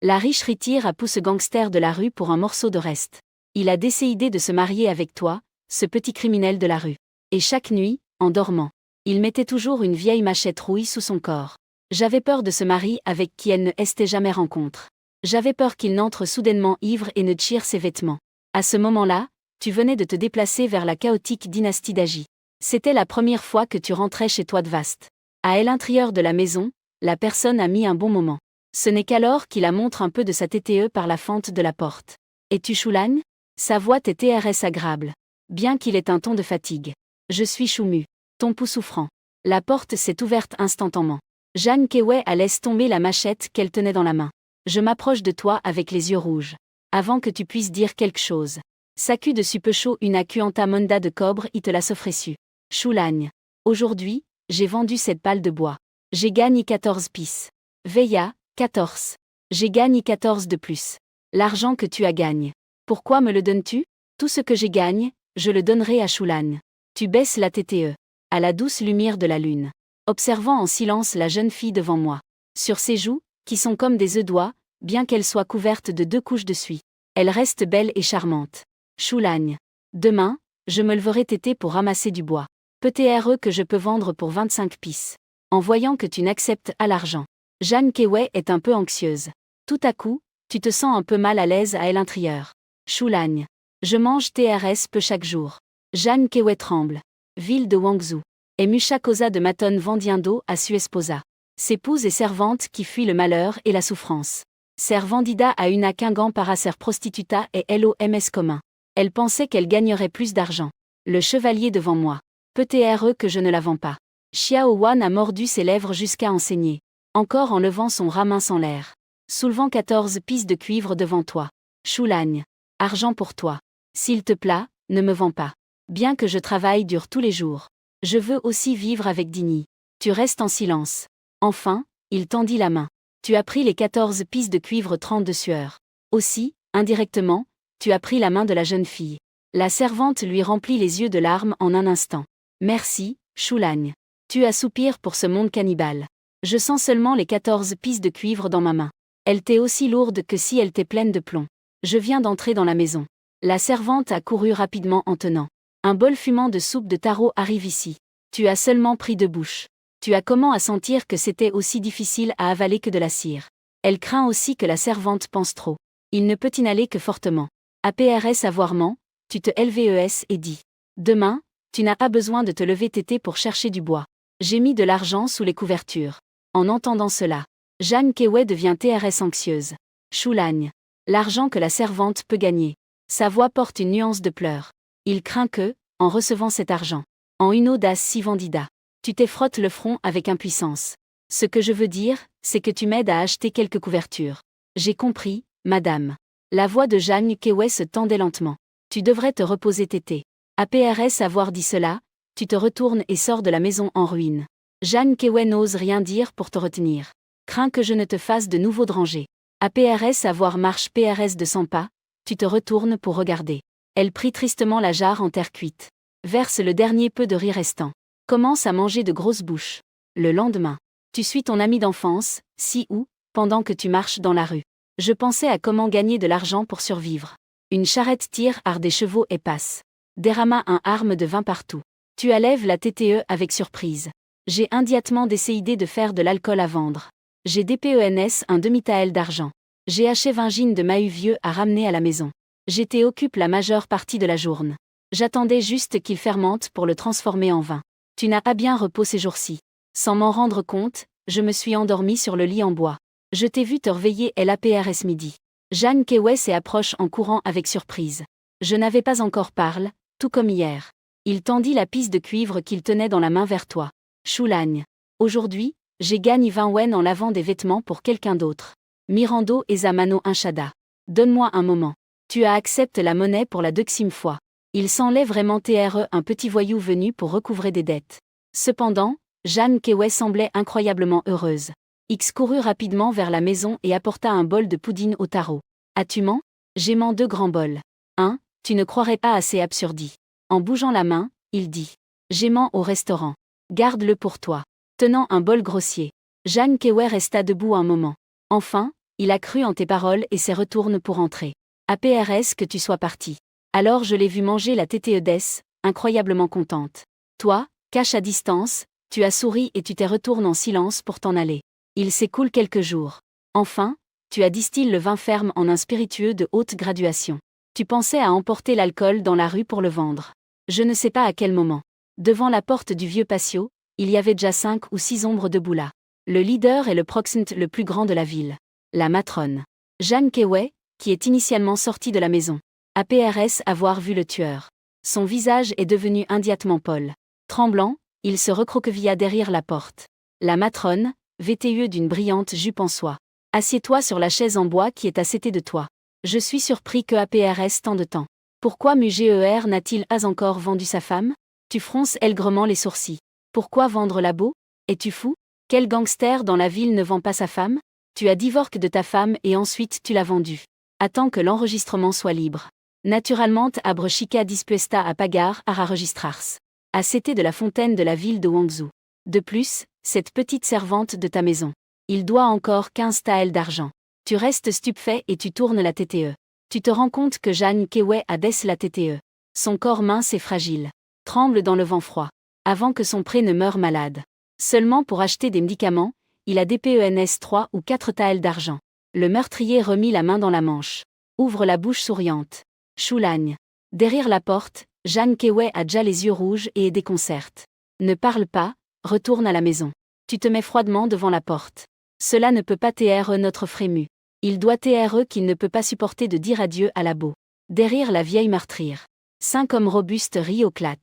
La riche retire à pouce gangster de la rue pour un morceau de reste. Il a décidé de se marier avec toi, ce petit criminel de la rue. Et chaque nuit, en dormant, il mettait toujours une vieille machette rouille sous son corps. J'avais peur de ce mari avec qui elle ne estait jamais rencontre. J'avais peur qu'il n'entre soudainement ivre et ne tire ses vêtements. À ce moment-là, tu venais de te déplacer vers la chaotique dynastie d'Agi. C'était la première fois que tu rentrais chez toi de Vaste. À l'intérieur de la maison, la personne a mis un bon moment. Ce n'est qu'alors qu'il la montre un peu de sa TTE par la fente de la porte. Es-tu Choulagne? Sa voix est TRS agréable. Bien qu'il ait un ton de fatigue. Je suis Choumu. Ton pouls souffrant. La porte s'est ouverte instantanément. Jeanne Keway a laissé tomber la machette qu'elle tenait dans la main. Je m'approche de toi avec les yeux rouges. Avant que tu puisses dire quelque chose. Sacu de peu chaud une acuanta monda de cobre et te la s'offressu. Choulagne. Aujourd'hui, j'ai vendu cette pale de bois. J'ai gagné 14 pis. Veilla, 14. J'ai gagné 14 de plus. L'argent que tu as gagné. Pourquoi me le donnes-tu? Tout ce que j'ai gagné, je le donnerai à Choulagne. Tu baisses la TTE. À la douce lumière de la lune. Observant en silence la jeune fille devant moi. Sur ses joues, qui sont comme des œufs d'oie, bien qu'elles soient couvertes de 2 couches de suie. Elle reste belle et charmante. Choulagne. Demain, je me leverai tété pour ramasser du bois. Peut-être que je peux vendre pour 25 pis. En voyant que tu n'acceptes à l'argent. Jeanne Keway est un peu anxieuse. Tout à coup, tu te sens un peu mal à l'aise à l'intérieur. Choulagne. Je mange TRS peu chaque jour. Jeanne Keway tremble. Ville de Wangzhou. Et Musha Kosa de Maton Vendiendo à su esposa. S'épouse et servante qui fuit le malheur et la souffrance. Servandida a une à Kingan para ser prostituta et LOMS commun. Elle pensait qu'elle gagnerait plus d'argent. Le chevalier devant moi. Peut-être que je ne la vends pas. Xiao Wan a mordu ses lèvres jusqu'à enseigner. Encore en levant son ramin sans l'air. Soulevant 14 pis de cuivre devant toi. Choulagne. Argent pour toi. S'il te plaît, ne me vends pas. Bien que je travaille dur tous les jours. Je veux aussi vivre avec Dini. Tu restes en silence. Enfin, il tendit la main. Tu as pris les 14 pis de cuivre 30 de sueur. Aussi, indirectement, tu as pris la main de la jeune fille. La servante lui remplit les yeux de larmes en un instant. Merci, Choulagne. Tu assoupires pour ce monde cannibale. Je sens seulement les 14 pis de cuivre dans ma main. Elle t'est aussi lourde que si elle t'est pleine de plomb. Je viens d'entrer dans la maison. La servante a couru rapidement en tenant. Un bol fumant de soupe de taro arrive ici. Tu as seulement pris 2 bouches. Tu as comment à sentir que c'était aussi difficile à avaler que de la cire. Elle craint aussi que la servante pense trop. Il ne peut inhaler que fortement. APRS avoirement, tu te LVES et dis. Demain, tu n'as pas besoin de te lever tété pour chercher du bois. J'ai mis de l'argent sous les couvertures. En entendant cela, Jeanne Keway devient TRS anxieuse. Choulagne. L'argent que la servante peut gagner. Sa voix porte une nuance de pleurs. Il craint que, en recevant cet argent, en une audace si vendida, tu t'effrottes le front avec impuissance. Ce que je veux dire, c'est que tu m'aides à acheter quelques couvertures. J'ai compris, madame. La voix de Jeanne Keway se tendait lentement. Tu devrais te reposer tété. APRS avoir dit cela, tu te retournes et sors de la maison en ruine. Jeanne Keway n'ose rien dire pour te retenir. Crains que je ne te fasse de nouveau dranger. APRS avoir marche PRS de 100 pas, tu te retournes pour regarder. Elle prit tristement la jarre en terre cuite. Verse le dernier peu de riz restant. Commence à manger de grosses bouches. Le lendemain, tu suis ton ami d'enfance, si ou, pendant que tu marches dans la rue. Je pensais à comment gagner de l'argent pour survivre. Une charrette tire ar des chevaux et passe. Dérama un arme de vin partout. Tu allèves la TTE avec surprise. J'ai immédiatement décidé de faire de l'alcool à vendre. J'ai DPENS un demi-taël d'argent. J'ai acheté 20 gines de Mahut vieux à ramener à la maison. J'étais occupe la majeure partie de la journée. J'attendais juste qu'il fermente pour le transformer en vin. Tu n'as pas bien repos ces jours-ci. Sans m'en rendre compte, je me suis endormi sur le lit en bois. Je t'ai vu te réveiller LAPRS midi. Jeanne Keway s'approche en courant avec surprise. Je n'avais pas encore parlé, tout comme hier. Il tendit la pisse de cuivre qu'il tenait dans la main vers toi. Choulagne. Aujourd'hui, j'ai gagné 20 wen en lavant des vêtements pour quelqu'un d'autre. Mirando et Zamano Inchada. Donne-moi un moment. Tu as accepté la monnaie pour la 2e fois. Il semblait vraiment TRE un petit voyou venu pour recouvrer des dettes. Cependant, Jeanne Keway semblait incroyablement heureuse. X courut rapidement vers la maison et apporta un bol de poudine au taro. As-tu ment? J'ai ment 2 grands bols. Tu ne croirais pas assez absurdi. En bougeant la main, il dit. J'ai ment au restaurant. Garde-le pour toi. Tenant un bol grossier. Jeanne Keway resta debout un moment. Enfin, Il a cru en tes paroles et s'est retourné pour entrer. APRS que tu sois parti. Alors je l'ai vu manger la TTEDS, incroyablement contente. Toi, cache à distance, tu as souri et tu t'es retourné en silence pour t'en aller. Il s'écoule quelques jours. Enfin, tu as distillé le vin ferme en un spiritueux de haute graduation. Tu pensais à emporter l'alcool dans la rue pour le vendre. Je ne sais pas à quel moment. Devant la porte du vieux patio, il y avait déjà 5 ou 6 ombres debout là. Le leader est le proxénète le plus grand de la ville. La matrone. Jeanne Keway, qui est initialement sortie de la maison. APRS avoir vu le tueur. Son visage est devenu immédiatement pâle. Tremblant, il se recroquevilla derrière la porte. La matrone, vêtue d'une brillante jupe en soie. Assieds-toi sur la chaise en bois qui est à côté de toi. Je suis surpris que APRS tant de temps. Pourquoi Muger n'a-t-il pas encore vendu sa femme? Tu fronces aigrement les sourcils. Pourquoi vendre la beau? Es-tu fou? Quel gangster dans la ville ne vend pas sa femme? Tu as divorcé de ta femme et ensuite tu l'as vendue. Attends que l'enregistrement soit libre. Naturellement abre chica dispuesta à pagar à registrars. À côté de la fontaine de la ville de Guangzhou. De plus, cette petite servante de ta maison. Il doit encore 15 taels d'argent. Tu restes stupéfait et tu tournes la TTE. Tu te rends compte que Jeanne Keway a des la TTE. Son corps mince et fragile. Tremble dans le vent froid. Avant que son pré ne meure malade. Seulement pour acheter des médicaments, il a dépensé 3 ou 4 taels d'argent. Le meurtrier remit la main dans la manche. Ouvre la bouche souriante. Choulagne. Derrière la porte, Jeanne Keway a déjà les yeux rouges et est déconcerte. Ne parle pas, retourne à la maison. Tu te mets froidement devant la porte. Cela ne peut pas TRE notre frému. Il doit TRE qu'il ne peut pas supporter de dire adieu à la beau. Derrière la vieille meurtrière. 5 hommes robustes rient au clat.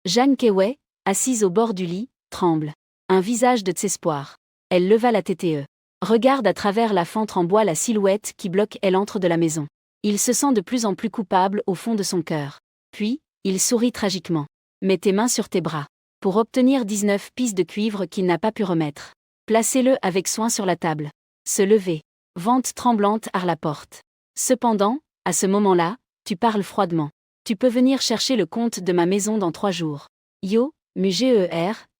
Jeanne Keway, assise au bord du lit, tremble. Un visage de désespoir. Elle leva la TTE. Regarde à travers la fenêtre en bois la silhouette qui bloque elle entre de la maison. Il se sent de plus en plus coupable au fond de son cœur. Puis, il sourit tragiquement. Mets tes mains sur tes bras. Pour obtenir 19 pièces de cuivre qu'il n'a pas pu remettre. Placez-le avec soin sur la table. Se lever. Vente tremblante à la porte. Cependant, à ce moment-là, tu parles froidement. Tu peux venir chercher le compte de ma maison dans 3 jours. Yo, Muger,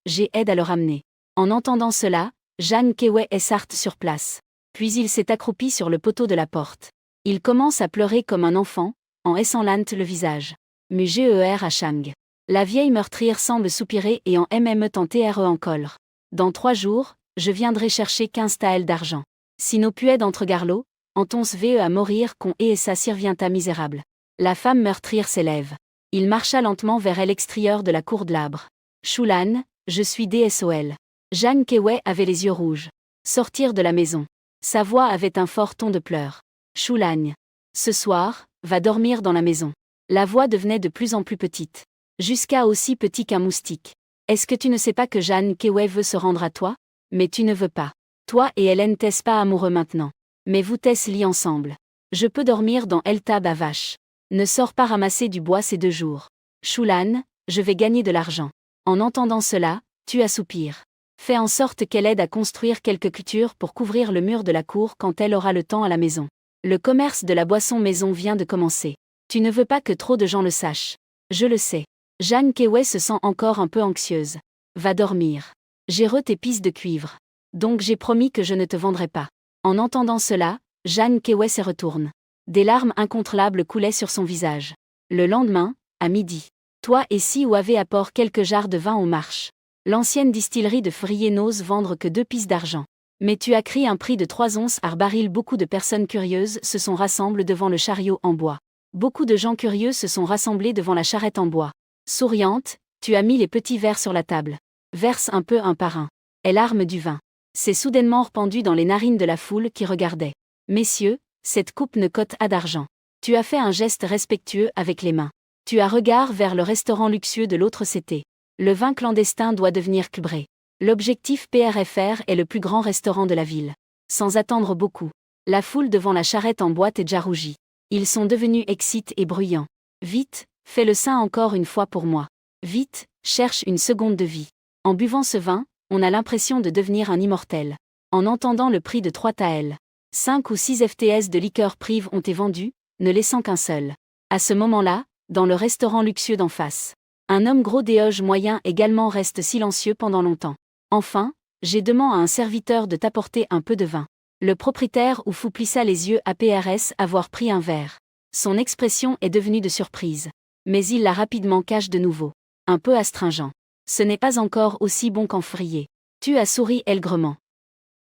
j'ai aide à le ramener. En entendant cela, Jeanne Keway est sarte sur place. Puis il s'est accroupi sur le poteau de la porte. Il commence à pleurer comme un enfant, en hessant le visage. Muger à Chang. La vieille meurtrière semble soupirer et en tant TRE en colère. Dans 3 jours, je viendrai chercher 15 taels d'argent. Si nos puèdes entre garlots, entons ve à mourir qu'on et sa sirvienta misérable. La femme meurtrière s'élève. Il marcha lentement vers l'extérieur de la cour de l'arbre. Choulan, je suis DSOL. Jeanne Keway avait les yeux rouges. Sortir de la maison. Sa voix avait un fort ton de pleurs. Choulagne. Ce soir, va dormir dans la maison. La voix devenait de plus en plus petite. Jusqu'à aussi petit qu'un moustique. Est-ce que tu ne sais pas que Jeanne Keway veut se rendre à toi? Mais tu ne veux pas. Toi et Hélène t'es pas amoureux maintenant. Mais vous t'es liés ensemble. Je peux dormir dans El Tab à vache. Ne sors pas ramasser du bois ces 2 jours. Choulan, je vais gagner de l'argent. En entendant cela, tu assoupires. Fais en sorte qu'elle aide à construire quelques clôtures pour couvrir le mur de la cour quand elle aura le temps à la maison. Le commerce de la boisson maison vient de commencer. Tu ne veux pas que trop de gens le sachent. Je le sais. Jeanne Keway se sent encore un peu anxieuse. Va dormir. J'ai tes pistes de cuivre. Donc j'ai promis que je ne te vendrai pas. En entendant cela, Jeanne Keway se retourne. Des larmes incontrôlables coulaient sur son visage. Le lendemain, à midi. Toi et si ou avez apport quelques jarres de vin aux marches. L'ancienne distillerie de Frier n'ose vendre que 2 pièces d'argent. Mais tu as crié un prix de 3 onces par baril. Beaucoup de personnes curieuses se sont rassemblées devant le chariot en bois. Beaucoup de gens curieux se sont rassemblés devant la charrette en bois. Souriante, tu as mis les petits verres sur la table. Verse un peu un par un. Elle arme du vin. C'est soudainement rependu dans les narines de la foule qui regardait. Messieurs, cette coupe ne cote à d'argent. Tu as fait un geste respectueux avec les mains. Tu as regard vers le restaurant luxueux de l'autre côté. Le vin clandestin doit devenir cubré. L'objectif PRFR est le plus grand restaurant de la ville. Sans attendre beaucoup. La foule devant la charrette en boîte est déjà rougie. Ils sont devenus excités et bruyants. Vite, fais le sein encore une fois pour moi. Vite, cherche une seconde de vie. En buvant ce vin, on a l'impression de devenir un immortel. En entendant le prix de 3 taels. 5 ou 6 FTS de liqueur prive ont été vendus, ne laissant qu'un seul. À ce moment-là, dans le restaurant luxueux d'en face. Un homme gros déoge moyen également reste silencieux pendant longtemps. Enfin, j'ai demandé à un serviteur de t'apporter un peu de vin. Le propriétaire ou fou plissa les yeux à PRS avoir pris un verre. Son expression est devenue de surprise. Mais il la rapidement cache de nouveau. Un peu astringent. Ce n'est pas encore aussi bon qu'enfrier. Tu as souri aigrement.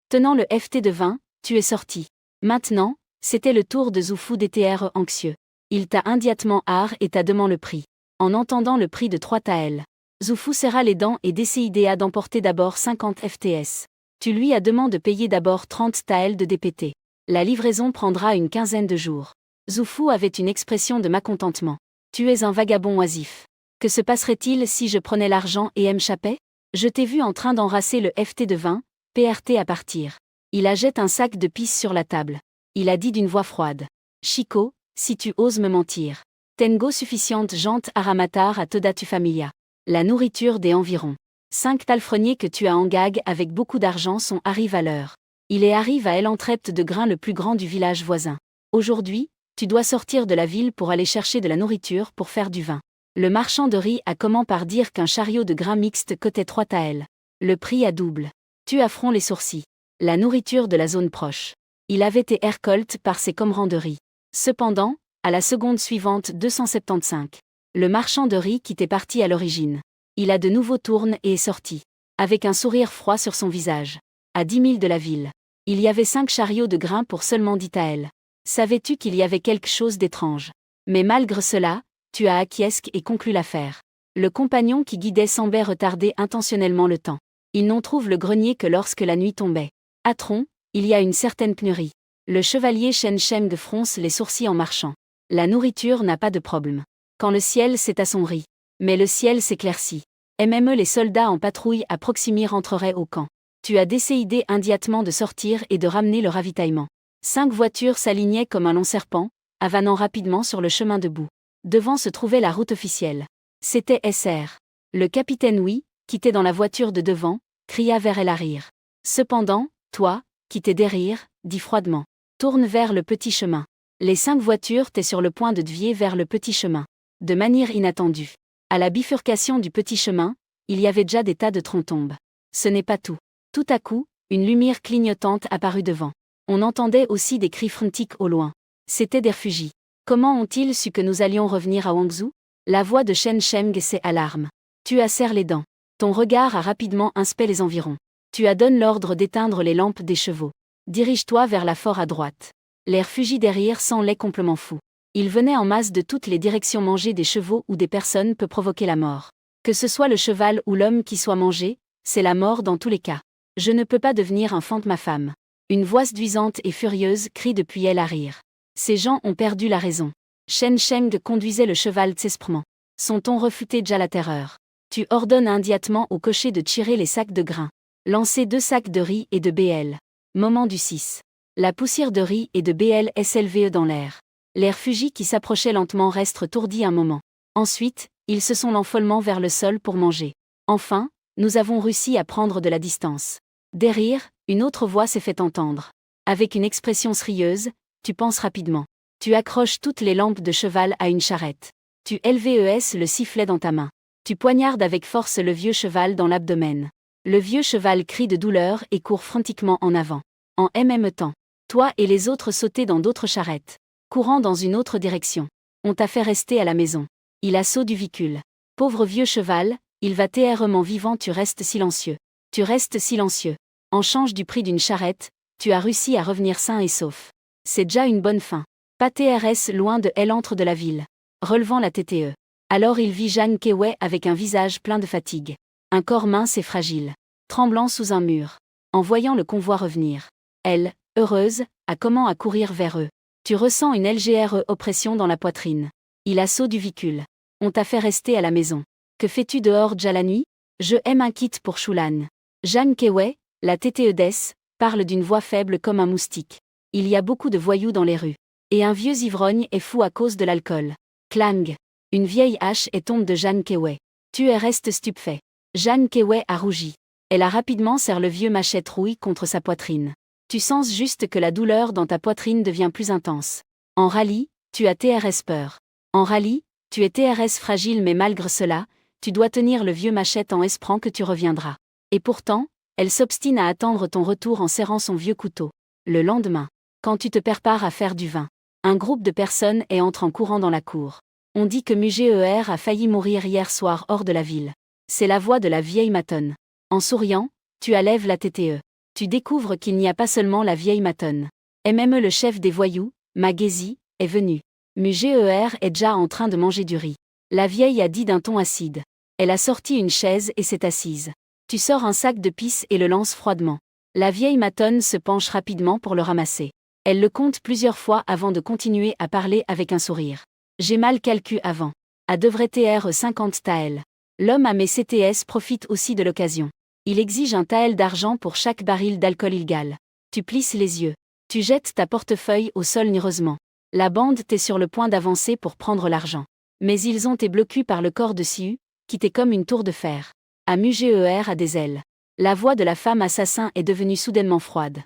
Tenant le FT de vin, tu es sorti. Maintenant, c'était le tour de Zoufou d'être anxieux. Il t'a immédiatement et t'a demandé le prix. En entendant le prix de 3 taels, Zoufou serra les dents et décida d'emporter d'abord 50 FTS. Tu lui as demandé de payer d'abord 30 taels de DPT. La livraison prendra une quinzaine de jours. Zoufou avait une expression de mécontentement. Tu es un vagabond oisif. Que se passerait-il si je prenais l'argent et m'échappais? Je t'ai vu en train d'enrasser le FT de vin, PRT à partir. Il a jeté un sac de pisse sur la table. Il a dit d'une voix froide. Chico, si tu oses me mentir. Tengo suffisamment gente à ramatar à toda tu familia. La nourriture des environs. 5 talfreniers que tu as en gag avec beaucoup d'argent sont arrivent à l'heure. Il arrive à l'entrepte de grains le plus grand du village voisin. Aujourd'hui, tu dois sortir de la ville pour aller chercher de la nourriture pour faire du vin. Le marchand de riz a comment par dire qu'un chariot de grains mixte coûtait 3 taels. Le prix a double. Tu affrontes les sourcils. La nourriture de la zone proche. Il avait été récolte par ses commerçants de riz. Cependant, à la seconde suivante 275. Le marchand de riz qui était parti à l'origine. Il a de nouveau tourné et est sorti. Avec un sourire froid sur son visage. À 10 000 de la ville. Il y avait 5 chariots de grains pour seulement 10 taels. Savais-tu qu'il y avait quelque chose d'étrange? Mais malgré cela, tu as acquiescé et conclu l'affaire. Le compagnon qui guidait semblait retarder intentionnellement le temps. Ils n'en trouvent le grenier que lorsque la nuit tombait. À Tron, il y a une certaine pénurie. Le chevalier Shen Sheng fronce les sourcils en marchant. La nourriture n'a pas de problème. Quand le ciel s'étassombrit. Mais le ciel s'éclaircit. Même les soldats en patrouille à proximité rentreraient au camp. Tu as décidé immédiatement de sortir et de ramener le ravitaillement. 5 voitures s'alignaient comme un long serpent, avanant rapidement sur le chemin de boue. Devant se trouvait la route officielle. C'était SR. Le capitaine Oui, qui était dans la voiture de devant, cria vers elle à rire. Cependant, toi, qui t'es derrière, dit froidement. Tourne vers le petit chemin. Les 5 voitures étaient sur le point de dévier vers le petit chemin. De manière inattendue. À la bifurcation du petit chemin, il y avait déjà des tas de troncs-tombes. Ce n'est pas tout. Tout à coup, une lumière clignotante apparut devant. On entendait aussi des cris frantiques au loin. C'étaient des réfugiés. Comment ont-ils su que nous allions revenir à Hangzhou? La voix de Shen Sheng s'est alarme. Tu as serré les dents. Ton regard a rapidement inspecté les environs. Tu as donné l'ordre d'éteindre les lampes des chevaux. Dirige-toi vers la forêt à droite. Les réfugiés derrière semblaient complètement fous. Ils venaient en masse de toutes les directions. Manger des chevaux ou des personnes peut provoquer la mort. Que ce soit le cheval ou l'homme qui soit mangé, c'est la mort dans tous les cas. Je ne peux pas devenir un fante ma femme. Une voix séduisante et furieuse crie depuis elle à rire. Ces gens ont perdu la raison. Shen Sheng conduisait le cheval tsesprement. Son ton refutait déjà la terreur. Tu ordonnes immédiatement au cocher de tirer les sacs de grains. Lancer 2 sacs de riz et de BL. Moment du 6. La poussière de riz et de BL s'élevait dans l'air. Les réfugiés qui s'approchaient lentement restent tourdis un moment. Ensuite, ils se sont l'enfolement vers le sol pour manger. Enfin, nous avons réussi à prendre de la distance. Derrière, une autre voix s'est fait entendre. Avec une expression srieuse, tu penses rapidement. Tu accroches toutes les lampes de cheval à une charrette. Tu lves le sifflet dans ta main. Tu poignardes avec force le vieux cheval dans l'abdomen. Le vieux cheval crie de douleur et court frantiquement en avant. En même temps, toi et les autres sautez dans d'autres charrettes. Courant dans une autre direction. On t'a fait rester à la maison. Il a saut du véhicule. Pauvre vieux cheval, il va térèrement vivant. Tu restes silencieux. Tu restes silencieux. En change du prix d'une charrette, tu as réussi à revenir sain et sauf. C'est déjà une bonne fin. Pas TRS loin de elle entre de la ville. Relevant la TTE. Alors il vit Jeanne Keway avec un visage plein de fatigue. Un corps mince et fragile. Tremblant sous un mur. En voyant le convoi revenir. Elle, heureuse, a comment à courir vers eux. Tu ressens une légère oppression dans la poitrine. Il a saut du véhicule. On t'a fait rester à la maison. Que fais-tu dehors déjà la nuit? Je aime un kit pour Shulan. Jeanne Keway, la TTEDS, parle d'une voix faible comme un moustique. Il y a beaucoup de voyous dans les rues. Et un vieux ivrogne est fou à cause de l'alcool. Clang. Une vieille hache est tombée de Jeanne Keway. Tu es reste stupéfait. Jeanne Keway a rougi. Elle a rapidement serré le vieux machette rouille contre sa poitrine. Tu sens juste que la douleur dans ta poitrine devient plus intense. En rallye, tu as TRS peur. En rallye, tu es TRS fragile mais malgré cela, tu dois tenir le vieux machette en espérant que tu reviendras. Et pourtant, elle s'obstine à attendre ton retour en serrant son vieux couteau. Le lendemain, quand tu te prépares à faire du vin, un groupe de personnes entre en courant dans la cour. On dit que Muger a failli mourir hier soir hors de la ville. C'est la voix de la vieille matonne. En souriant, tu allèves la tête. Tu découvres qu'il n'y a pas seulement la vieille matonne. Même le chef des voyous, Magési, est venu. Muger est déjà en train de manger du riz. La vieille a dit d'un ton acide. Elle a sorti une chaise et s'est assise. Tu sors un sac de pisse et le lances froidement. La vieille matonne se penche rapidement pour le ramasser. Elle le compte plusieurs fois avant de continuer à parler avec un sourire. J'ai mal calculé avant. À devrait être 50 taels. L'homme à mes CTS profite aussi de l'occasion. Il exige un tael d'argent pour chaque baril d'alcool illégal. Tu plisses les yeux. Tu jettes ta portefeuille au sol nireusement. La bande t'est sur le point d'avancer pour prendre l'argent. Mais ils ont été bloqués par le corps de Siu, qui t'est comme une tour de fer. À Muger a des ailes. La voix de la femme assassin est devenue soudainement froide.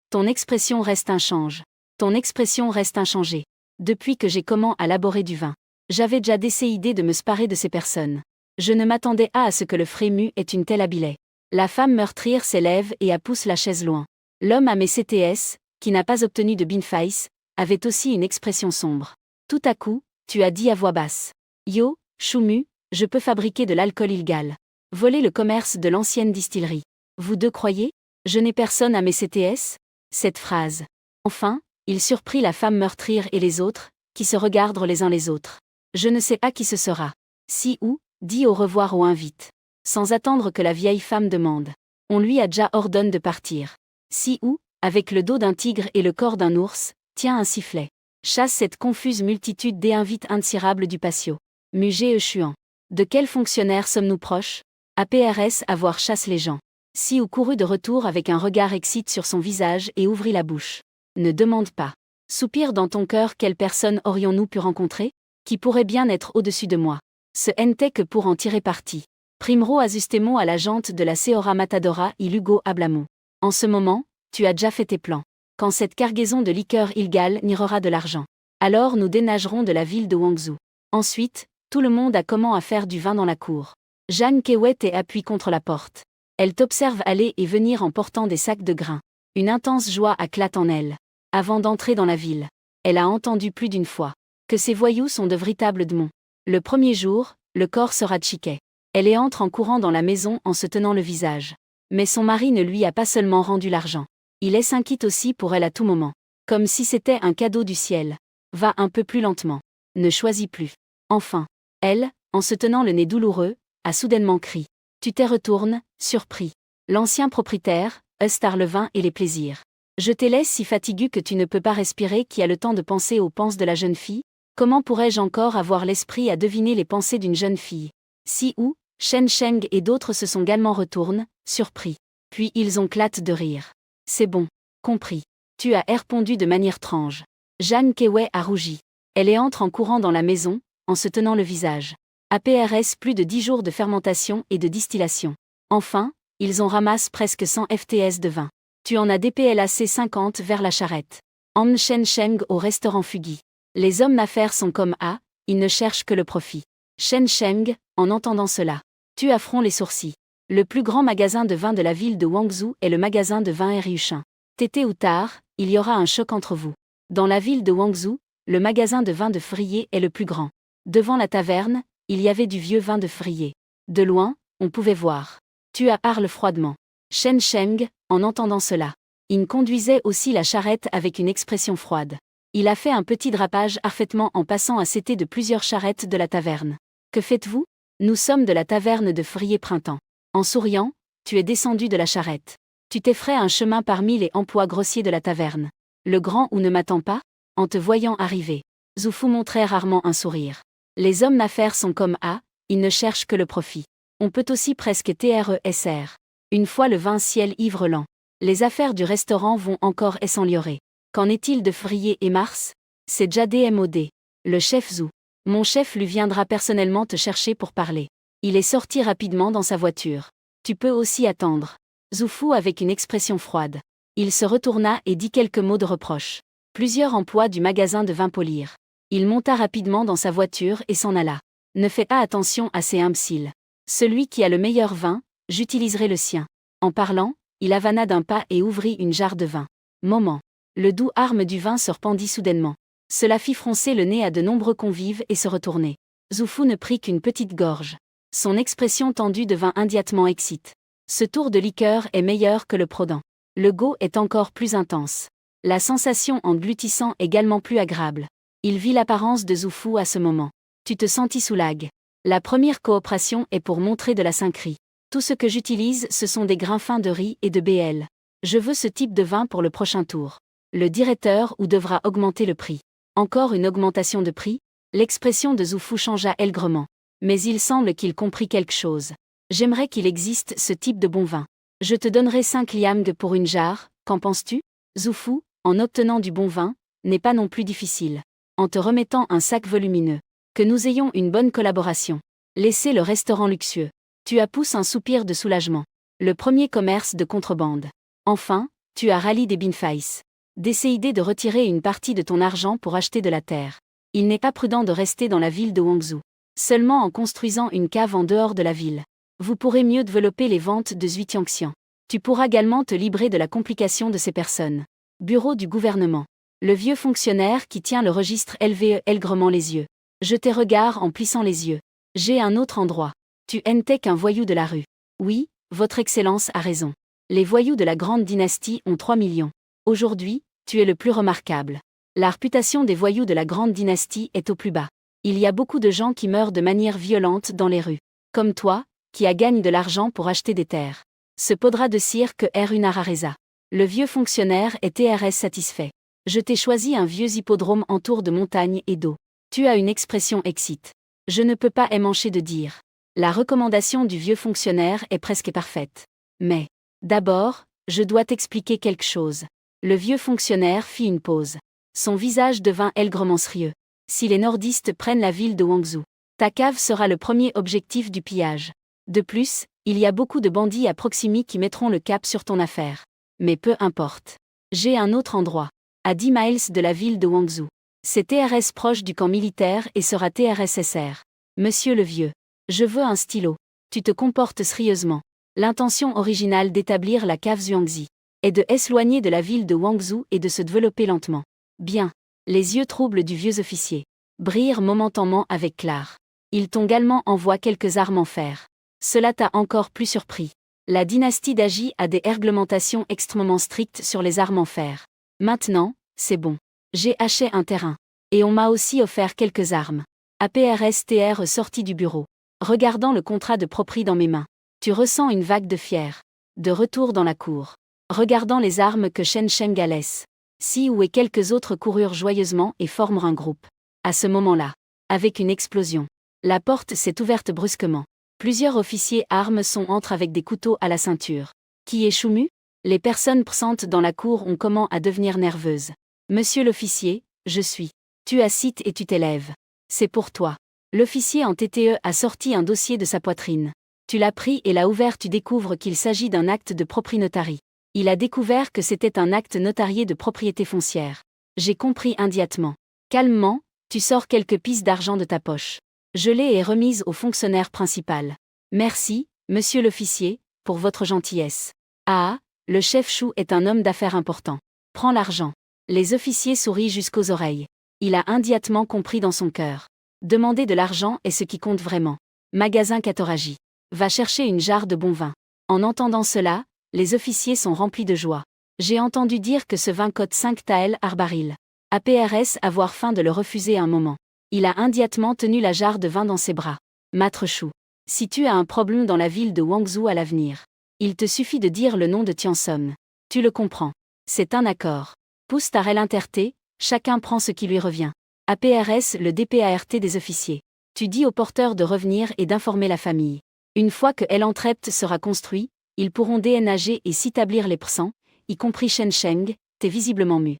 Ton expression reste inchangée. Ton expression reste inchangée. Depuis que j'ai commencé à laborer du vin, j'avais déjà décidé de me séparer de ces personnes. Je ne m'attendais pas à ce que le frému ait une telle habileté. La femme meurtrière s'élève et pousse la chaise loin. L'homme à mes CTS, qui n'a pas obtenu de binface, avait aussi une expression sombre. Tout à coup, tu as dit à voix basse. Yo, Choumu, je peux fabriquer de l'alcool illégal. Voler le commerce de l'ancienne distillerie. Vous deux croyez? Je n'ai personne à mes CTS? Cette phrase. Enfin, il surprit la femme meurtrière et les autres, qui se regardent les uns les autres. Je ne sais pas qui ce sera. Si ou, dit au revoir ou invite. Sans attendre que la vieille femme demande. On lui a déjà ordonné de partir. Si ou, avec le dos d'un tigre et le corps d'un ours, tient un sifflet. Chasse cette confuse multitude d'invites indésirables du patio. Muger chuant. De quel fonctionnaire sommes-nous proches? APRS avoir chasse les gens. Si ou courut de retour avec un regard excité sur son visage et ouvrit la bouche. Ne demande pas. Soupire dans ton cœur quelle personne aurions-nous pu rencontrer? Qui pourrait bien être au-dessus de moi? Ce n'était que pour en tirer parti. Primero ajustemo à la jante de la Seora Matadora et Lugo Ablamo. En ce moment, tu as déjà fait tes plans. Quand cette cargaison de liqueur illégale n'irera de l'argent. Alors nous dénagerons de la ville de Wangzhou. Ensuite, tout le monde a comment à faire du vin dans la cour. Jeanne Kewet appuie contre la porte. Elle t'observe aller et venir en portant des sacs de grains. Une intense joie éclate en elle. Avant d'entrer dans la ville, elle a entendu plus d'une fois que ces voyous sont de véritables démons. Le premier jour, le corps sera chiquet. Elle entre en courant dans la maison en se tenant le visage. Mais son mari ne lui a pas seulement rendu l'argent. Il s'inquiète aussi pour elle à tout moment. Comme si c'était un cadeau du ciel. Va un peu plus lentement. Ne choisis plus. Enfin, elle, en se tenant le nez douloureux, a soudainement crié. Tu t'y retournes, surpris. L'ancien propriétaire, Eustar le vin et les plaisirs. Je te laisse si fatigué que tu ne peux pas respirer qui a le temps de penser aux pensées de la jeune fille? Comment pourrais-je encore avoir l'esprit à deviner les pensées d'une jeune fille? Si ou, Shen Sheng et d'autres se sont également retournent, surpris. Puis ils ont éclaté de rire. C'est bon. Compris. Tu as répondu de manière étrange. Jeanne Kewet a rougi. Elle entre en courant dans la maison, en se tenant le visage. APRS plus de 10 jours de fermentation et de distillation. Enfin, ils ont ramassé presque 100 FTS de vin. Tu en as DPLAC 50 vers la charrette. An Shen Sheng au restaurant Fugui. Les hommes d'affaires sont comme A, ils ne cherchent que le profit. Shen Sheng, en entendant cela, tu affrontes les sourcils. Le plus grand magasin de vin de la ville de Wangzhou est le magasin de vin Ryushin. Tété ou tard, il y aura un choc entre vous. Dans la ville de Wangzhou, le magasin de vin de Frier est le plus grand. Devant la taverne, il y avait du vieux vin de Frier. De loin, on pouvait voir. Tu parles froidement. Shen Sheng, en entendant cela. Il conduisait aussi la charrette avec une expression froide. Il a fait un petit drapage parfaitement en passant à côté de plusieurs charrettes de la taverne. Que faites-vous? Nous sommes de la taverne de Frier Printemps. En souriant, tu es descendu de la charrette. Tu t'effraies un chemin parmi les emplois grossiers de la taverne. Le grand ou ne m'attend pas? En te voyant arriver. Zoufou montrait rarement un sourire. Les hommes d'affaires sont comme A, ils ne cherchent que le profit. On peut aussi presque TRESR. Une fois le vin ciel ivre lent. Les affaires du restaurant vont encore s'améliorer. Qu'en est-il de Frier et Mars? C'est déjà DMOD. Le chef Zou. Mon chef lui viendra personnellement te chercher pour parler. Il est sorti rapidement dans sa voiture. Tu peux aussi attendre. Zoufou avec une expression froide. Il se retourna et dit quelques mots de reproche. Plusieurs emplois du magasin de vin polir. Il monta rapidement dans sa voiture et s'en alla. Ne fais pas attention à ces imbéciles. Celui qui a le meilleur vin, j'utiliserai le sien. En parlant, il avana d'un pas et ouvrit une jarre de vin. Moment. Le doux arme du vin se rependit soudainement. Cela fit froncer le nez à de nombreux convives et se retourner. Zhou Fu ne prit qu'une petite gorge. Son expression tendue devint immédiatement excite. Ce tour de liqueur est meilleur que le prodent. Le goût est encore plus intense. La sensation en glutissant également plus agréable. Il vit l'apparence de Zhou Fu à ce moment. Tu te sentis soulague. La première coopération est pour montrer de la sincerie. Tout ce que j'utilise, ce sont des grains fins de riz et de BL. Je veux ce type de vin pour le prochain tour. Le directeur ou devra augmenter le prix. Encore une augmentation de prix? L'expression de Zhou Fu changea aigrement. Mais il semble qu'il comprit quelque chose. J'aimerais qu'il existe ce type de bon vin. Je te donnerai 5 liang pour une jarre, qu'en penses-tu? Zhou Fu, en obtenant du bon vin, n'est pas non plus difficile. En te remettant un sac volumineux. Que nous ayons une bonne collaboration. Laissez le restaurant luxueux. Tu as poussé un soupir de soulagement. Le premier commerce de contrebande. Enfin, tu as rallié des Binface. Décidez de retirer une partie de ton argent pour acheter de la terre. Il n'est pas prudent de rester dans la ville de Guangzhou. Seulement en construisant une cave en dehors de la ville. Vous pourrez mieux développer les ventes de Zhuitiangxian. Tu pourras également te libérer de la complication de ces personnes. Bureau du gouvernement. Le vieux fonctionnaire qui tient le registre LVE aigrement les yeux. Je tes regards en plissant les yeux. J'ai un autre endroit. Tu n'es qu'un voyou de la rue. Oui, votre Excellence a raison. Les voyous de la grande dynastie ont 3 millions. Aujourd'hui, tu es le plus remarquable. La réputation des voyous de la grande dynastie est au plus bas. Il y a beaucoup de gens qui meurent de manière violente dans les rues. Comme toi, qui a gagné de l'argent pour acheter des terres. Ce podra de cirque est une rareza. Le vieux fonctionnaire est TRS satisfait. Je t'ai choisi un vieux hippodrome entour de montagnes et d'eau. Tu as une expression excite. Je ne peux pas émancher de dire. La recommandation du vieux fonctionnaire est presque parfaite. Mais, d'abord, je dois t'expliquer quelque chose. Le vieux fonctionnaire fit une pause. Son visage devint aigrement sérieux. Si les nordistes prennent la ville de Guangzhou, ta cave sera le premier objectif du pillage. De plus, il y a beaucoup de bandits à proximité qui mettront le cap sur ton affaire. Mais peu importe. J'ai un autre endroit. À 10 miles de la ville de Guangzhou. C'est TRS proche du camp militaire et sera TRSSR. Monsieur le vieux. Je veux un stylo. Tu te comportes sérieusement. L'intention originale d'établir la cave Zhuangzi est de s'éloigner de la ville de Guangzhou et de se développer lentement. Bien. Les yeux troubles du vieux officier brillèrent momentanément avec clair. Ils t'ont également envoyé quelques armes en fer. Cela t'a encore plus surpris. La dynastie d'Agi a des réglementations extrêmement strictes sur les armes en fer. Maintenant, c'est bon. J'ai acheté un terrain. Et on m'a aussi offert quelques armes. APRSTR sortit du bureau. Regardant le contrat de propriété dans mes mains. Tu ressens une vague de fier. De retour dans la cour. Regardant les armes que Shen Sheng a laissées. Si ou et quelques autres coururent joyeusement et formèrent un groupe. À ce moment-là, avec une explosion, la porte s'est ouverte brusquement. Plusieurs officiers armes entrent avec des couteaux à la ceinture. Qui est Choumu? Les personnes présentes dans la cour ont comment à devenir nerveuses. Monsieur l'officier, je suis. Tu assites et tu t'élèves. C'est pour toi. L'officier en TTE a sorti un dossier de sa poitrine. Tu l'as pris et l'as ouvert, tu découvres qu'il s'agit d'un acte de propriétaire. Il a découvert que c'était un acte notarié de propriété foncière. J'ai compris immédiatement. Calmement, tu sors quelques pistes d'argent de ta poche. Je l'ai remise au fonctionnaire principal. Merci, monsieur l'officier, pour votre gentillesse. Ah, le chef Chou est un homme d'affaires important. Prends l'argent. Les officiers sourient jusqu'aux oreilles. Il a immédiatement compris dans son cœur. Demander de l'argent est ce qui compte vraiment. Magasin Katoragi. Va chercher une jarre de bon vin. En entendant cela, les officiers sont remplis de joie. J'ai entendu dire que ce vin coûte 5 taels ar baril. APRS avoir faim de le refuser un moment. Il a immédiatement tenu la jarre de vin dans ses bras. Maître Chou. Si tu as un problème dans la ville de Guangzhou à l'avenir, il te suffit de dire le nom de Tiansom. Tu le comprends. C'est un accord. Pousse ta interté, chacun prend ce qui lui revient. APRS le DPART des officiers. Tu dis au porteur de revenir et d'informer la famille. Une fois que l'entrept sera construit, ils pourront déménager et s'établir les persans, y compris Shen Sheng, t'es visiblement mu.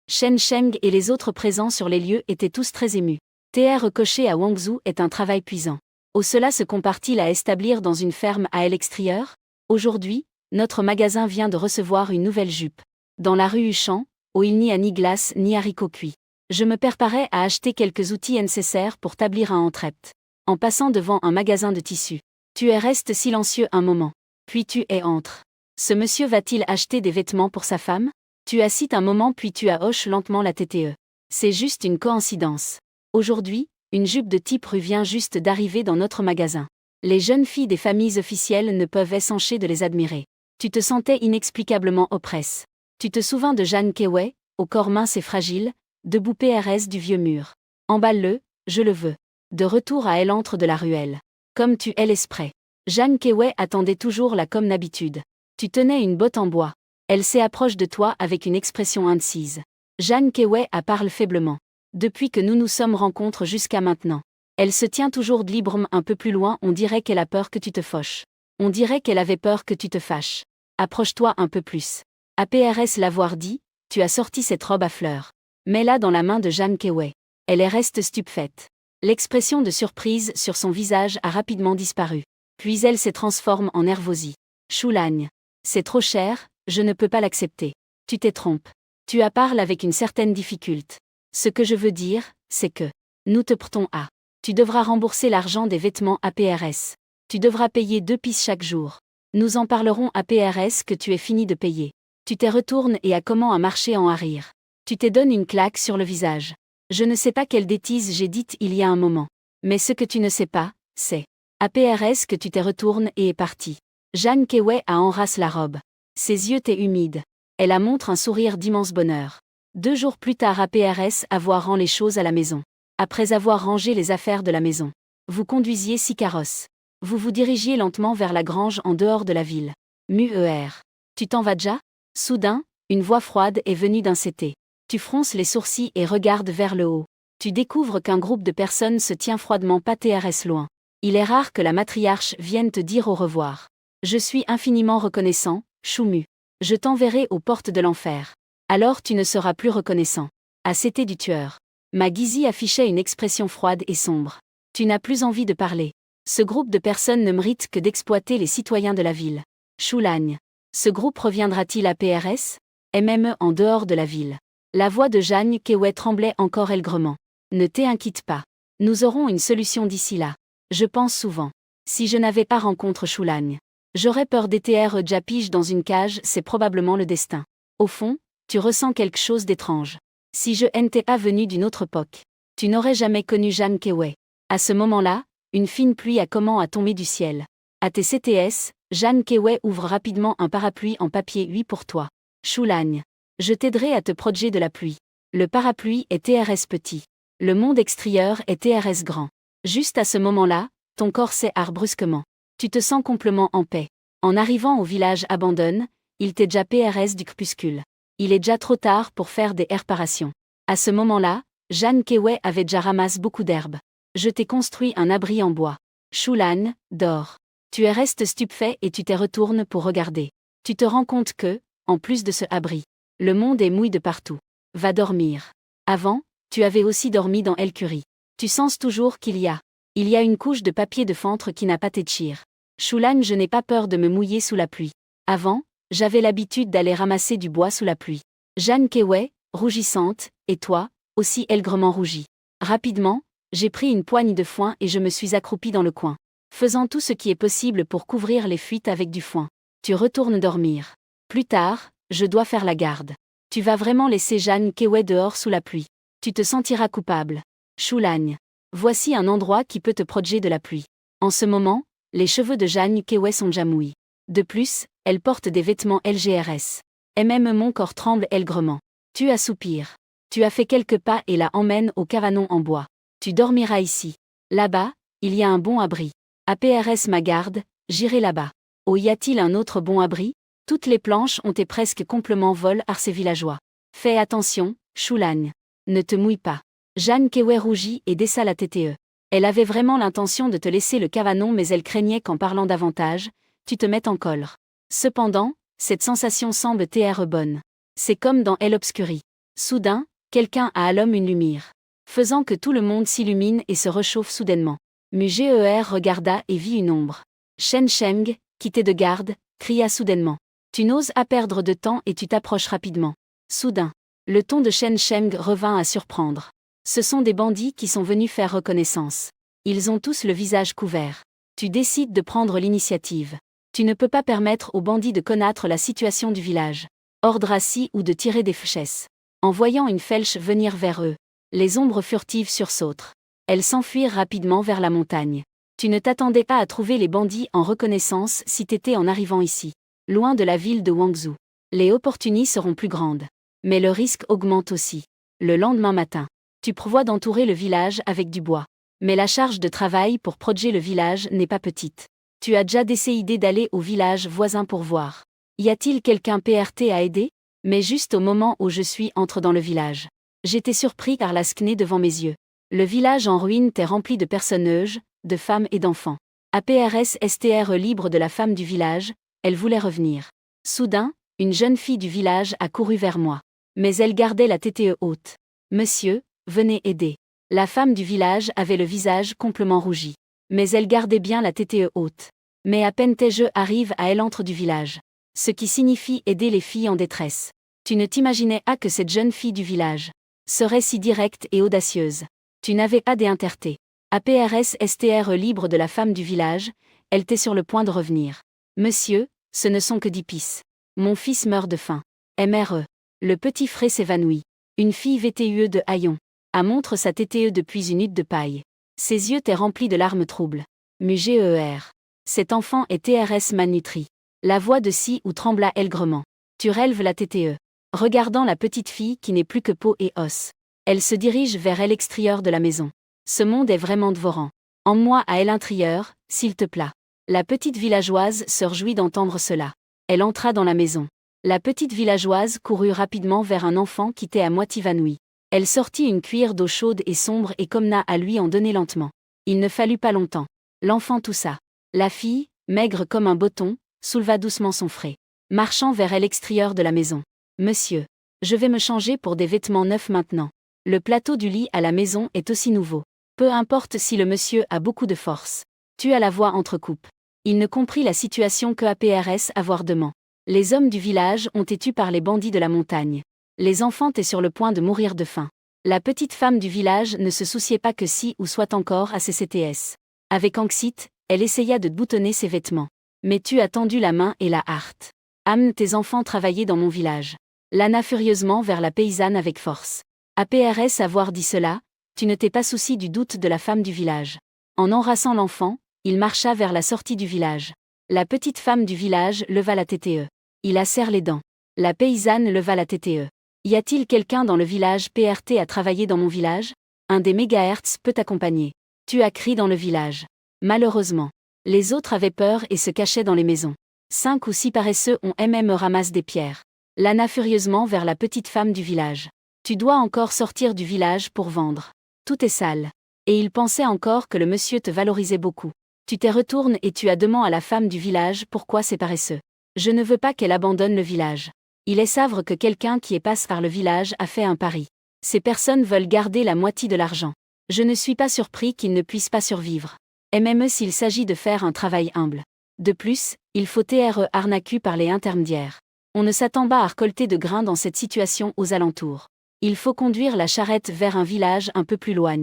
Shen Sheng et les autres présents sur les lieux étaient tous très émus. TR coché à Guangzhou est un travail puissant. Au cela se compare-t-il à établir dans une ferme à l'extérieur? Aujourd'hui, notre magasin vient de recevoir une nouvelle jupe. Dans la rue Huchan, où il n'y a ni glace ni haricots cuits. Je me préparais à acheter quelques outils nécessaires pour établir un entrept. En passant devant un magasin de tissus. Tu restes silencieux un moment. Puis tu entres. Ce monsieur va-t-il acheter des vêtements pour sa femme? Tu hesites un moment puis tu hoches lentement la tête. C'est juste une coïncidence. Aujourd'hui, une jupe de type rue vient juste d'arriver dans notre magasin. Les jeunes filles des familles officielles ne peuvent s'empêcher de les admirer. Tu te sentais inexplicablement oppresse. Tu te souviens de Jeanne Keway, au corps mince et fragile, debout PRS du vieux mur. Emballe-le, je le veux. De retour à elle entre de la ruelle. Comme tu es l'esprit. Jeanne Keway attendait toujours là comme d'habitude. Tu tenais une botte en bois. Elle s'approche de toi avec une expression indécise. Jeanne Keway parle faiblement. Depuis que nous nous sommes rencontrés jusqu'à maintenant. Elle se tient toujours librement un peu plus loin, on dirait qu'elle a peur que tu te fauches. On dirait qu'elle avait peur que tu te fâches. Approche-toi un peu plus. APRS l'avoir dit, tu as sorti cette robe à fleurs. Mets-la dans la main de Jeanne Keway. Elle reste stupéfaite. L'expression de surprise sur son visage a rapidement disparu. Puis elle se transforme en nervosie. Choulagne. C'est trop cher, je ne peux pas l'accepter. Tu t'es trompé. Tu parles avec une certaine difficulté. Ce que je veux dire, c'est que nous te prêtons à. Tu devras rembourser l'argent des vêtements APRS. Tu devras payer 2 pièces chaque jour. Nous en parlerons APRS que tu es fini de payer. Tu t'es retourne et comment a marché en rire. Tu t'es donné une claque sur le visage. Je ne sais pas quelle bêtise j'ai dite il y a un moment. Mais ce que tu ne sais pas, c'est APRS que tu t'es retourne et est parti. Jeanne Keway enrasse la robe. Ses yeux étaient humides. Elle montre un sourire d'immense bonheur. 2 jours plus tard APRS avoir rend les choses à la maison. Après avoir rangé les affaires de la maison. Vous conduisiez 6 carrosses. Vous vous dirigiez lentement vers la grange en dehors de la ville. Muer. Tu t'en vas déjà? Soudain, une voix froide est venue d'un CT. Tu fronces les sourcils et regardes vers le haut. Tu découvres qu'un groupe de personnes se tient froidement pas TRS loin. Il est rare que la matriarche vienne te dire au revoir. Je suis infiniment reconnaissant, Choumu. Je t'enverrai aux portes de l'enfer. Alors tu ne seras plus reconnaissant. À CT du tueur. Magizzy affichait une expression froide et sombre. Tu n'as plus envie de parler. Ce groupe de personnes ne mérite que d'exploiter les citoyens de la ville. Choulagne. Ce groupe reviendra-t-il à PRS? MME en dehors de la ville. La voix de Jeanne Keway tremblait encore aigrement. Ne t'inquiète pas. Nous aurons une solution d'ici là. Je pense souvent. Si je n'avais pas rencontré Choulagne, j'aurais peur d'être japige dans une cage, c'est probablement le destin. Au fond, tu ressens quelque chose d'étrange. Si je n'étais pas venu d'une autre époque, tu n'aurais jamais connu Jeanne Keway. À ce moment-là, une fine pluie a tombé du ciel. À tes CTS, Jeanne Keway ouvre rapidement un parapluie en papier 8 pour toi. Choulagne. Je t'aiderai à te protéger de la pluie. Le parapluie est TRS petit. Le monde extérieur est TRS grand. Juste à ce moment-là, ton corps s'éhare brusquement. Tu te sens complètement en paix. En arrivant au village abandonne, il t'est déjà PRS du crépuscule. Il est déjà trop tard pour faire des réparations. À ce moment-là, Jeanne Keway avait déjà ramassé beaucoup d'herbes. Je t'ai construit un abri en bois. Choulagne, dors. Tu restes stupéfait et tu t'es retournes pour regarder. Tu te rends compte que, en plus de ce abri, le monde est mouillé de partout. Va dormir. Avant, tu avais aussi dormi dans El Curie. Tu sens toujours qu'il y a une couche de papier de feutre qui n'a pas t'échir. Choulagne, je n'ai pas peur de me mouiller sous la pluie. Avant, j'avais l'habitude d'aller ramasser du bois sous la pluie. Jeanne Keway, rougissante, et toi, aussi aigrement rougie. Rapidement, j'ai pris une poigne de foin et je me suis accroupie dans le coin, faisant tout ce qui est possible pour couvrir les fuites avec du foin. Tu retournes dormir. Plus tard, je dois faire la garde. Tu vas vraiment laisser Jeanne Keway dehors sous la pluie. Tu te sentiras coupable. Choulagne. Voici un endroit qui peut te protéger de la pluie. En ce moment, les cheveux de Jeanne Keway sont déjà mouillés. De plus, elle porte des vêtements LGRS. Et même mon corps tremble aigrement. Tu assoupires. Tu as fait quelques pas et la emmène au cabanon en bois. Tu dormiras ici. Là-bas, il y a un bon abri. APRS ma garde, j'irai là-bas. Oh, y a-t-il un autre bon abri? Toutes les planches ont été presque complètement volées par ces villageois. Fais attention, Choulagne. Ne te mouille pas. Jeanne Keway rougit et baissa la tête. Elle avait vraiment l'intention de te laisser le cabanon mais elle craignait qu'en parlant davantage, tu te mettes en colère. Cependant, cette sensation semble t'être bonne. C'est comme dans El Obscuri. Soudain, quelqu'un a allume une lumière, faisant que tout le monde s'illumine et se réchauffe soudainement. Muger regarda et vit une ombre. Shen Sheng, qui t'est de garde, cria soudainement. Tu n'oses pas perdre de temps et tu t'approches rapidement. Soudain, le ton de Shen Sheng revint à surprendre. Ce sont des bandits qui sont venus faire reconnaissance. Ils ont tous le visage couvert. Tu décides de prendre l'initiative. Tu ne peux pas permettre aux bandits de connaître la situation du village. ordre assis ou de tirer des flèches. En voyant une flèche venir vers eux, les ombres furtives sursautent. Elles s'enfuirent rapidement vers la montagne. Tu ne t'attendais pas à trouver les bandits en reconnaissance si t'étais en arrivant ici. Loin de la ville de Guangzhou. Les opportunités seront plus grandes. Mais le risque augmente aussi. Le lendemain matin, tu prévois d'entourer le village avec du bois. Mais la charge de travail pour protéger le village n'est pas petite. Tu as déjà décidé d'aller au village voisin pour voir. Y a-t-il quelqu'un PRT à aider? Mais juste au moment où je suis entre dans le village. J'étais surpris par la scène devant mes yeux. Le village en ruine était rempli de personnages, de femmes et d'enfants. APRS STR libre de la femme du village, elle voulait revenir. Soudain, une jeune fille du village a couru vers moi. Mais elle gardait la tête haute. Monsieur, venez aider. La femme du village avait le visage complètement rougi. Mais elle gardait bien la tête haute. Mais à peine je arrive à elle entre du village. Ce qui signifie aider les filles en détresse. Tu ne t'imaginais pas que cette jeune fille du village serait si directe et audacieuse. Tu n'avais pas d'interté. APRS STR libre de la femme du village, elle était sur le point de revenir. Monsieur, ce ne sont que 10 pistes. Mon fils meurt de faim. MRE. Le petit frais s'évanouit. Une fille VTUE de haillon. A montre sa TTE depuis une hutte de paille. Ses yeux étaient remplis de larmes troubles. MUGER. Cet enfant est TRS malnutri. La voix de Si ou trembla aigrement. Tu relèves la TTE. Regardant la petite fille qui n'est plus que peau et os. Elle se dirige vers l'extérieur de la maison. Ce monde est vraiment dévorant. En moi à l'intérieur, s'il te plaît. La petite villageoise se réjouit d'entendre cela. Elle entra dans la maison. La petite villageoise courut rapidement vers un enfant qui était à moitié évanoui. Elle sortit une cuillère d'eau chaude et sombre et commença à lui en donner lentement. Il ne fallut pas longtemps. L'enfant toussa. La fille, maigre comme un bouton, souleva doucement son frais. Marchant vers l'extérieur de la maison. Monsieur, je vais me changer pour des vêtements neufs maintenant. Le plateau du lit à la maison est aussi nouveau. Peu importe si le monsieur a beaucoup de force. Tu as la voix entrecoupe. Il ne comprit la situation que APRS avouardement. Les hommes du village ont été tués par les bandits de la montagne. Les enfants étaient sur le point de mourir de faim. La petite femme du village ne se souciait pas que si ou soit encore à CCTS. Avec anxiété, elle essaya de boutonner ses vêtements. Mais tu as tendu la main et la harte. Amène tes enfants travailler dans mon village. Lana furieusement vers la paysanne avec force. APRS avoir dit cela, tu ne t'es pas souci du doute de la femme du village. En embrassant l'enfant, il marcha vers la sortie du village. La petite femme du village leva la TTE. Il a serré les dents. La paysanne leva la TTE. Y a-t-il quelqu'un dans le village PRT à travailler dans mon village? Un des mégahertz peut t'accompagner. Tu as crié dans le village. Malheureusement. Les autres avaient peur et se cachaient dans les maisons. 5 ou 6 paresseux ont ramassé des pierres. Lana furieusement vers la petite femme du village. Tu dois encore sortir du village pour vendre. Tout est sale. Et il pensait encore que le monsieur te valorisait beaucoup. Tu t'es retournes et tu as demandé à la femme du village pourquoi c'est paresseux. Je ne veux pas qu'elle abandonne le village. Il est savre que quelqu'un qui est passe par le village a fait un pari. Ces personnes veulent garder la moitié de l'argent. Je ne suis pas surpris qu'ils ne puissent pas survivre. Même s'il s'agit de faire un travail humble. De plus, il faut être arnaqué par les intermédiaires. On ne s'attend pas à récolter de grains dans cette situation aux alentours. Il faut conduire la charrette vers un village un peu plus loin.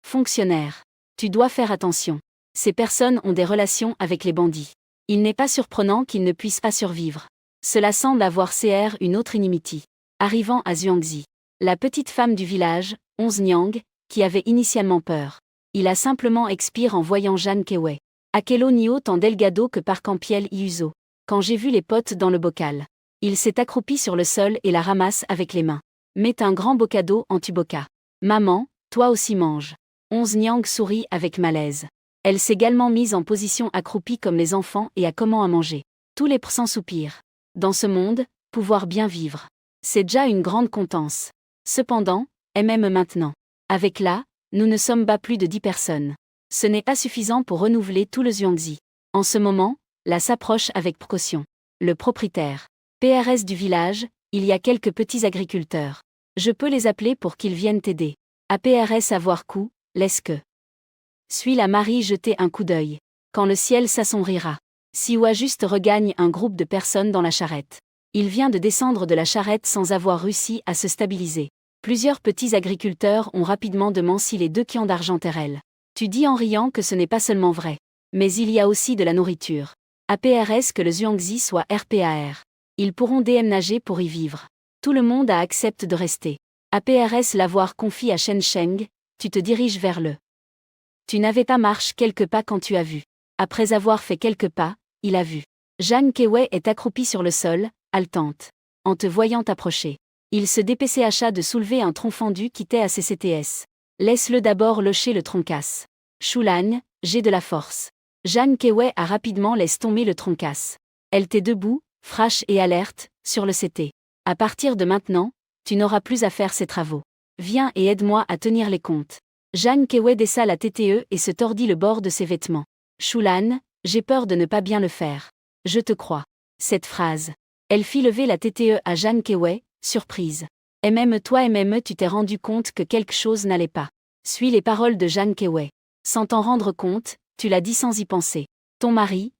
Fonctionnaire. Tu dois faire attention. Ces personnes ont des relations avec les bandits. Il n'est pas surprenant qu'ils ne puissent pas survivre. Cela semble avoir une autre inimitié. Arrivant à Zhuangzi. La petite femme du village, 11 Nyang, qui avait initialement peur. Il a simplement expiré en voyant Jeanne Kewei. Akelo Nio tant delgado que par Campiel Iuso. Quand j'ai vu les potes dans le bocal. Il s'est accroupi sur le sol et la ramasse avec les mains. Mets un grand bocado en tuboka. Maman, toi aussi mange. 11 Nyang sourit avec malaise. Elle s'est également mise en position accroupie comme les enfants et a comment à manger. Tous les persans soupirent. Dans ce monde, pouvoir bien vivre. C'est déjà une grande contence. Cependant, même maintenant. Avec là, nous ne sommes pas plus de 10 personnes. Ce n'est pas suffisant pour renouveler tout le Zhuangzi. En ce moment, là s'approche avec précaution. Le propriétaire. PRS du village, il y a quelques petits agriculteurs. Je peux les appeler pour qu'ils viennent t'aider. APRS avoir coup, laisse que. Suis la Marie jeter un coup d'œil. Quand le ciel s'assombrira. Siwa juste regagne un groupe de personnes dans la charrette. Il vient de descendre de la charrette sans avoir réussi à se stabiliser. Plusieurs petits agriculteurs ont rapidement demandé si les 2 kians d'argent terrel. Tu dis en riant que ce n'est pas seulement vrai. Mais il y a aussi de la nourriture. APRS que le Zhuangzi soit RPAR. Ils pourront déménager pour y vivre. Tout le monde accepte de rester. APRS l'avoir confie à Shen Sheng, tu te diriges vers le. Tu n'avais pas marché quelques pas quand tu as vu. Après avoir fait quelques pas, il a vu. Jeanne Kewei est accroupie sur le sol, haletante. En te voyant approcher. Il se dépêcha de soulever un tronc fendu qui était à ses CTS. Laisse-le d'abord locher le troncasse. Shulan, j'ai de la force. Jeanne Kewei a rapidement laissé tomber le troncasse. Elle t'est debout, fraîche et alerte, sur le CT. À partir de maintenant, tu n'auras plus à faire ces travaux. Viens et aide-moi à tenir les comptes. Jeanne Kewei baissa la TTE et se tordit le bord de ses vêtements. Shulan, j'ai peur de ne pas bien le faire. Je te crois. Cette phrase. Elle fit lever la TTE à Jeanne Kewei, surprise. Et même toi tu t'es rendu compte que quelque chose n'allait pas. Suis les paroles de Jeanne Kewei. Sans t'en rendre compte, tu l'as dit sans y penser. Ton mari.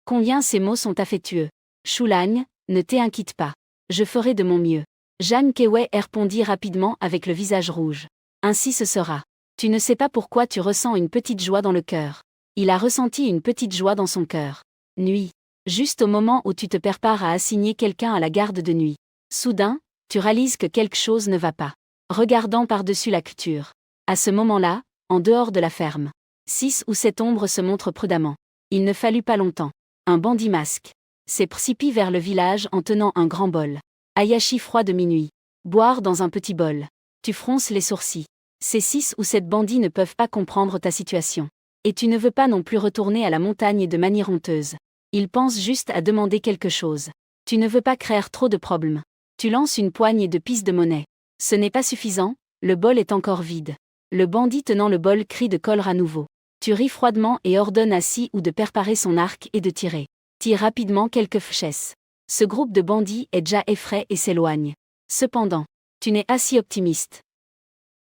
Combien ces mots sont affectueux. Shulan, ne t'inquiète pas. Je ferai de mon mieux. Jeanne Kewei répondit rapidement avec le visage rouge. Ainsi ce sera. Tu ne sais pas pourquoi tu ressens une petite joie dans le cœur. Il a ressenti une petite joie dans son cœur. Nuit. Juste au moment où tu te prépares à assigner quelqu'un à la garde de nuit. Soudain, tu réalises que quelque chose ne va pas. Regardant par-dessus la clôture. À ce moment-là, en dehors de la ferme. 6 ou 7 ombres se montrent prudemment. Il ne fallut pas longtemps. Un bandit masque. S'est précipité vers le village en tenant un grand bol. Hayashi froid de minuit. Boire dans un petit bol. Tu fronces les sourcils. Ces 6 ou 7 bandits ne peuvent pas comprendre ta situation. Et tu ne veux pas non plus retourner à la montagne de manière honteuse. Ils pensent juste à demander quelque chose. Tu ne veux pas créer trop de problèmes. Tu lances une poignée de pièces de monnaie. Ce n'est pas suffisant, le bol est encore vide. Le bandit tenant le bol crie de colère à nouveau. Tu ris froidement et ordonnes à Si ou de préparer son arc et de tirer. Tire rapidement quelques flèches. Ce groupe de bandits est déjà effrayé et s'éloigne. Cependant, tu n'es pas si optimiste.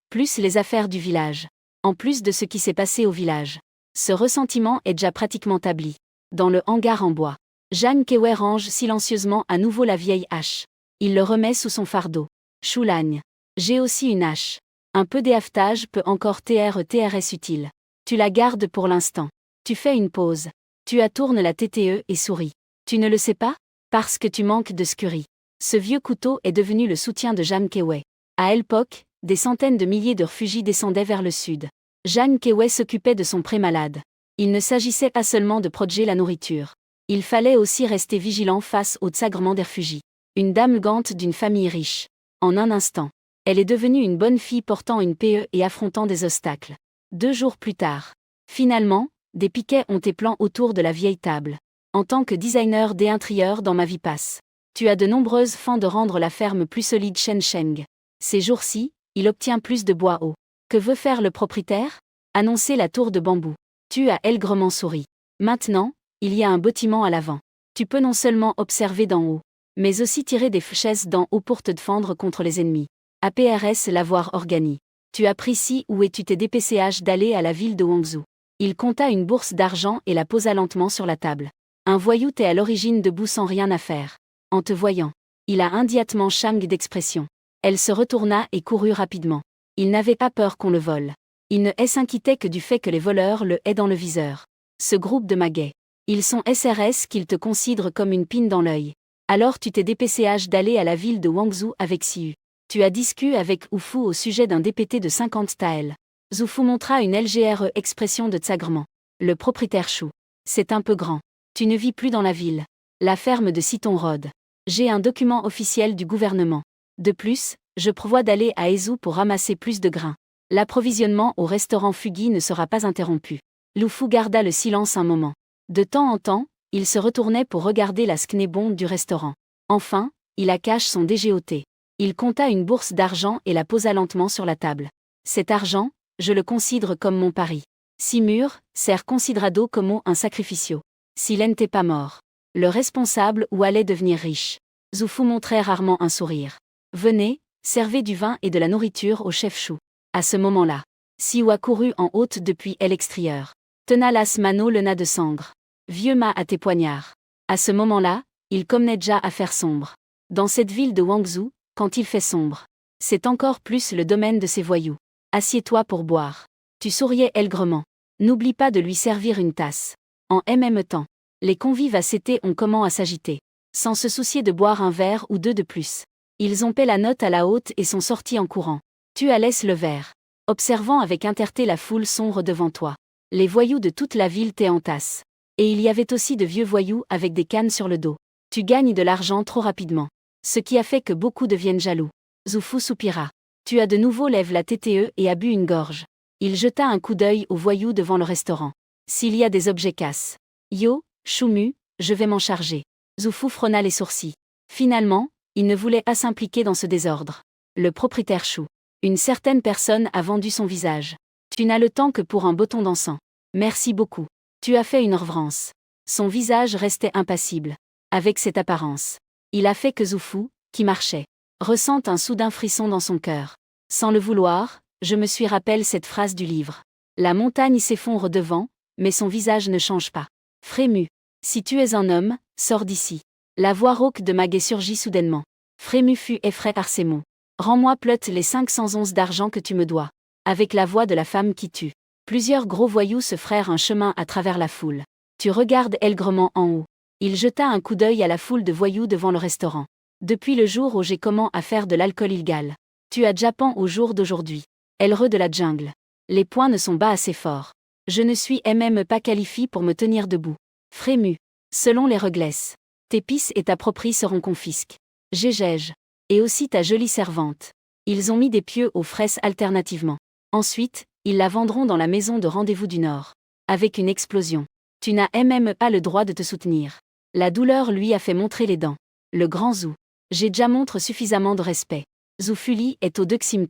Plus les affaires du village. En plus de ce qui s'est passé au village. Ce ressentiment est déjà pratiquement établi. Dans le hangar en bois. Jeanne Kewei range silencieusement à nouveau la vieille hache. Il le remet sous son fardeau. Shulan. J'ai aussi une hache. Un peu d'éhaftage peut encore TRS utile. Tu la gardes pour l'instant. Tu fais une pause. Tu attournes la TTE et souris. Tu ne le sais pas? Parce que tu manques de scurry. Ce vieux couteau est devenu le soutien de Jeanne Kewei. À l'époque, des centaines de milliers de réfugiés descendaient vers le sud. Jeanne Kewei s'occupait de son pré-malade. Il ne s'agissait pas seulement de protéger la nourriture. Il fallait aussi rester vigilant face au désagrément des réfugiés. Une dame gante d'une famille riche. En un instant, elle est devenue une bonne fille portant une PE et affrontant des obstacles. 2 jours plus tard. Finalement, des piquets ont été plans autour de la vieille table. En tant que designer d'intérieur dans ma vie passe. Tu as de nombreuses fins de rendre la ferme plus solide Shen Sheng. Ces jours-ci, il obtient plus de bois haut. Que veut faire le propriétaire? Annoncer la tour de bambou. Tu as aigrement souri. Maintenant, il y a un bâtiment à l'avant. Tu peux non seulement observer d'en haut, mais aussi tirer des flèches d'en haut pour te défendre contre les ennemis. APRS l'avoir organisé. Tu apprécies où et tu t'es dépêché d'aller à la ville de Wangzhou. Il compta une bourse d'argent et la posa lentement sur la table. Un voyou t'est à l'origine debout sans rien à faire. En te voyant, il a immédiatement changé d'expression. Elle se retourna et courut rapidement. Il n'avait pas peur qu'on le vole. Il ne s'inquiétait que du fait que les voleurs le aient dans le viseur. Ce groupe de maguets. Ils sont SRS qu'ils te considèrent comme une pine dans l'œil. Alors tu t'es dépêché d'aller à la ville de Wangzhou avec Siu. Tu as discuté avec Ufu au sujet d'un DPT de 50 taels. Zufu montra une légère expression de désagrément. Le propriétaire chou. C'est un peu grand. Tu ne vis plus dans la ville. La ferme de Citon Road. J'ai un document officiel du gouvernement. De plus, je prévois d'aller à Ezhou pour ramasser plus de grains. L'approvisionnement au restaurant Fugi ne sera pas interrompu. Lufu garda le silence un moment. De temps en temps, il se retournait pour regarder la sknebonde du restaurant. Enfin, il cache son DGOT. Il compta une bourse d'argent et la posa lentement sur la table. Cet argent, je le considère comme mon pari. Simur, sert considerado como un sacrificio. S'il n'était pas mort. Le responsable ou allait devenir riche. Zufu montrait rarement un sourire. Venez, servez du vin et de la nourriture au chef chou. À ce moment-là, Siwa courut en haute depuis l'extérieur. Tena las mano le na de sangre. Vieux ma à tes poignards. À ce moment-là, il commençait déjà à faire sombre. Dans cette ville de Wangzhou, quand il fait sombre, c'est encore plus le domaine de ces voyous. Assieds-toi pour boire. Tu souriais aigrement. N'oublie pas de lui servir une tasse. En même temps, les convives à CT ont comment à s'agiter. sans se soucier de boire un verre ou deux de plus. Ils ont payé la note à la haute et sont sortis en courant. Tu laisses le verre, observant avec interté la foule sombre devant toi. Les voyous de toute la ville t'entassent. Et il y avait aussi de vieux voyous avec des cannes sur le dos. Tu gagnes de l'argent trop rapidement. Ce qui a fait que beaucoup deviennent jaloux. Zoufou soupira. Tu as de nouveau lève la TTE et a bu une gorge. Il jeta un coup d'œil aux voyous devant le restaurant. S'il y a des objets casse. Yo, Choumu, je vais m'en charger. Zoufou frôna les sourcils. Finalement, il ne voulait pas s'impliquer dans ce désordre. Le propriétaire Chou. Une certaine personne a vendu son visage. Tu n'as le temps que pour un bâton d'encens. Merci beaucoup. Tu as fait une reverence. Son visage restait impassible. Avec cette apparence. Il a fait que Zoufou, qui marchait, ressent un soudain frisson dans son cœur. Sans le vouloir, je me suis rappelé cette phrase du livre. La montagne s'effondre devant, mais son visage ne change pas. Frému. Si tu es un homme, sors d'ici. La voix rauque de Maguet surgit soudainement. Frému fut effrayé par ces mots. Rends-moi pleute les 500 onces d'argent que tu me dois. Avec la voix de la femme qui tue. Plusieurs gros voyous se frèrent un chemin à travers la foule. Tu regardes aigrement en haut. Il jeta un coup d'œil à la foule de voyous devant le restaurant. Depuis le jour où j'ai comment à faire de l'alcool illégal. Tu as Japan au jour d'aujourd'hui. Elreux de la jungle. Les poings ne sont pas assez forts. Je ne suis même pas qualifié pour me tenir debout. Frému. Selon les reglesses. Tes pis et ta proprie seront confisques. Gégège. Et aussi ta jolie servante. Ils ont mis des pieux aux fraises alternativement. Ensuite, ils la vendront dans la maison de rendez-vous du Nord. Avec une explosion. Tu n'as même pas le droit de te soutenir. La douleur lui a fait montrer les dents. Le grand Zou. J'ai déjà montré suffisamment de respect. Zoufuli est au deuxième.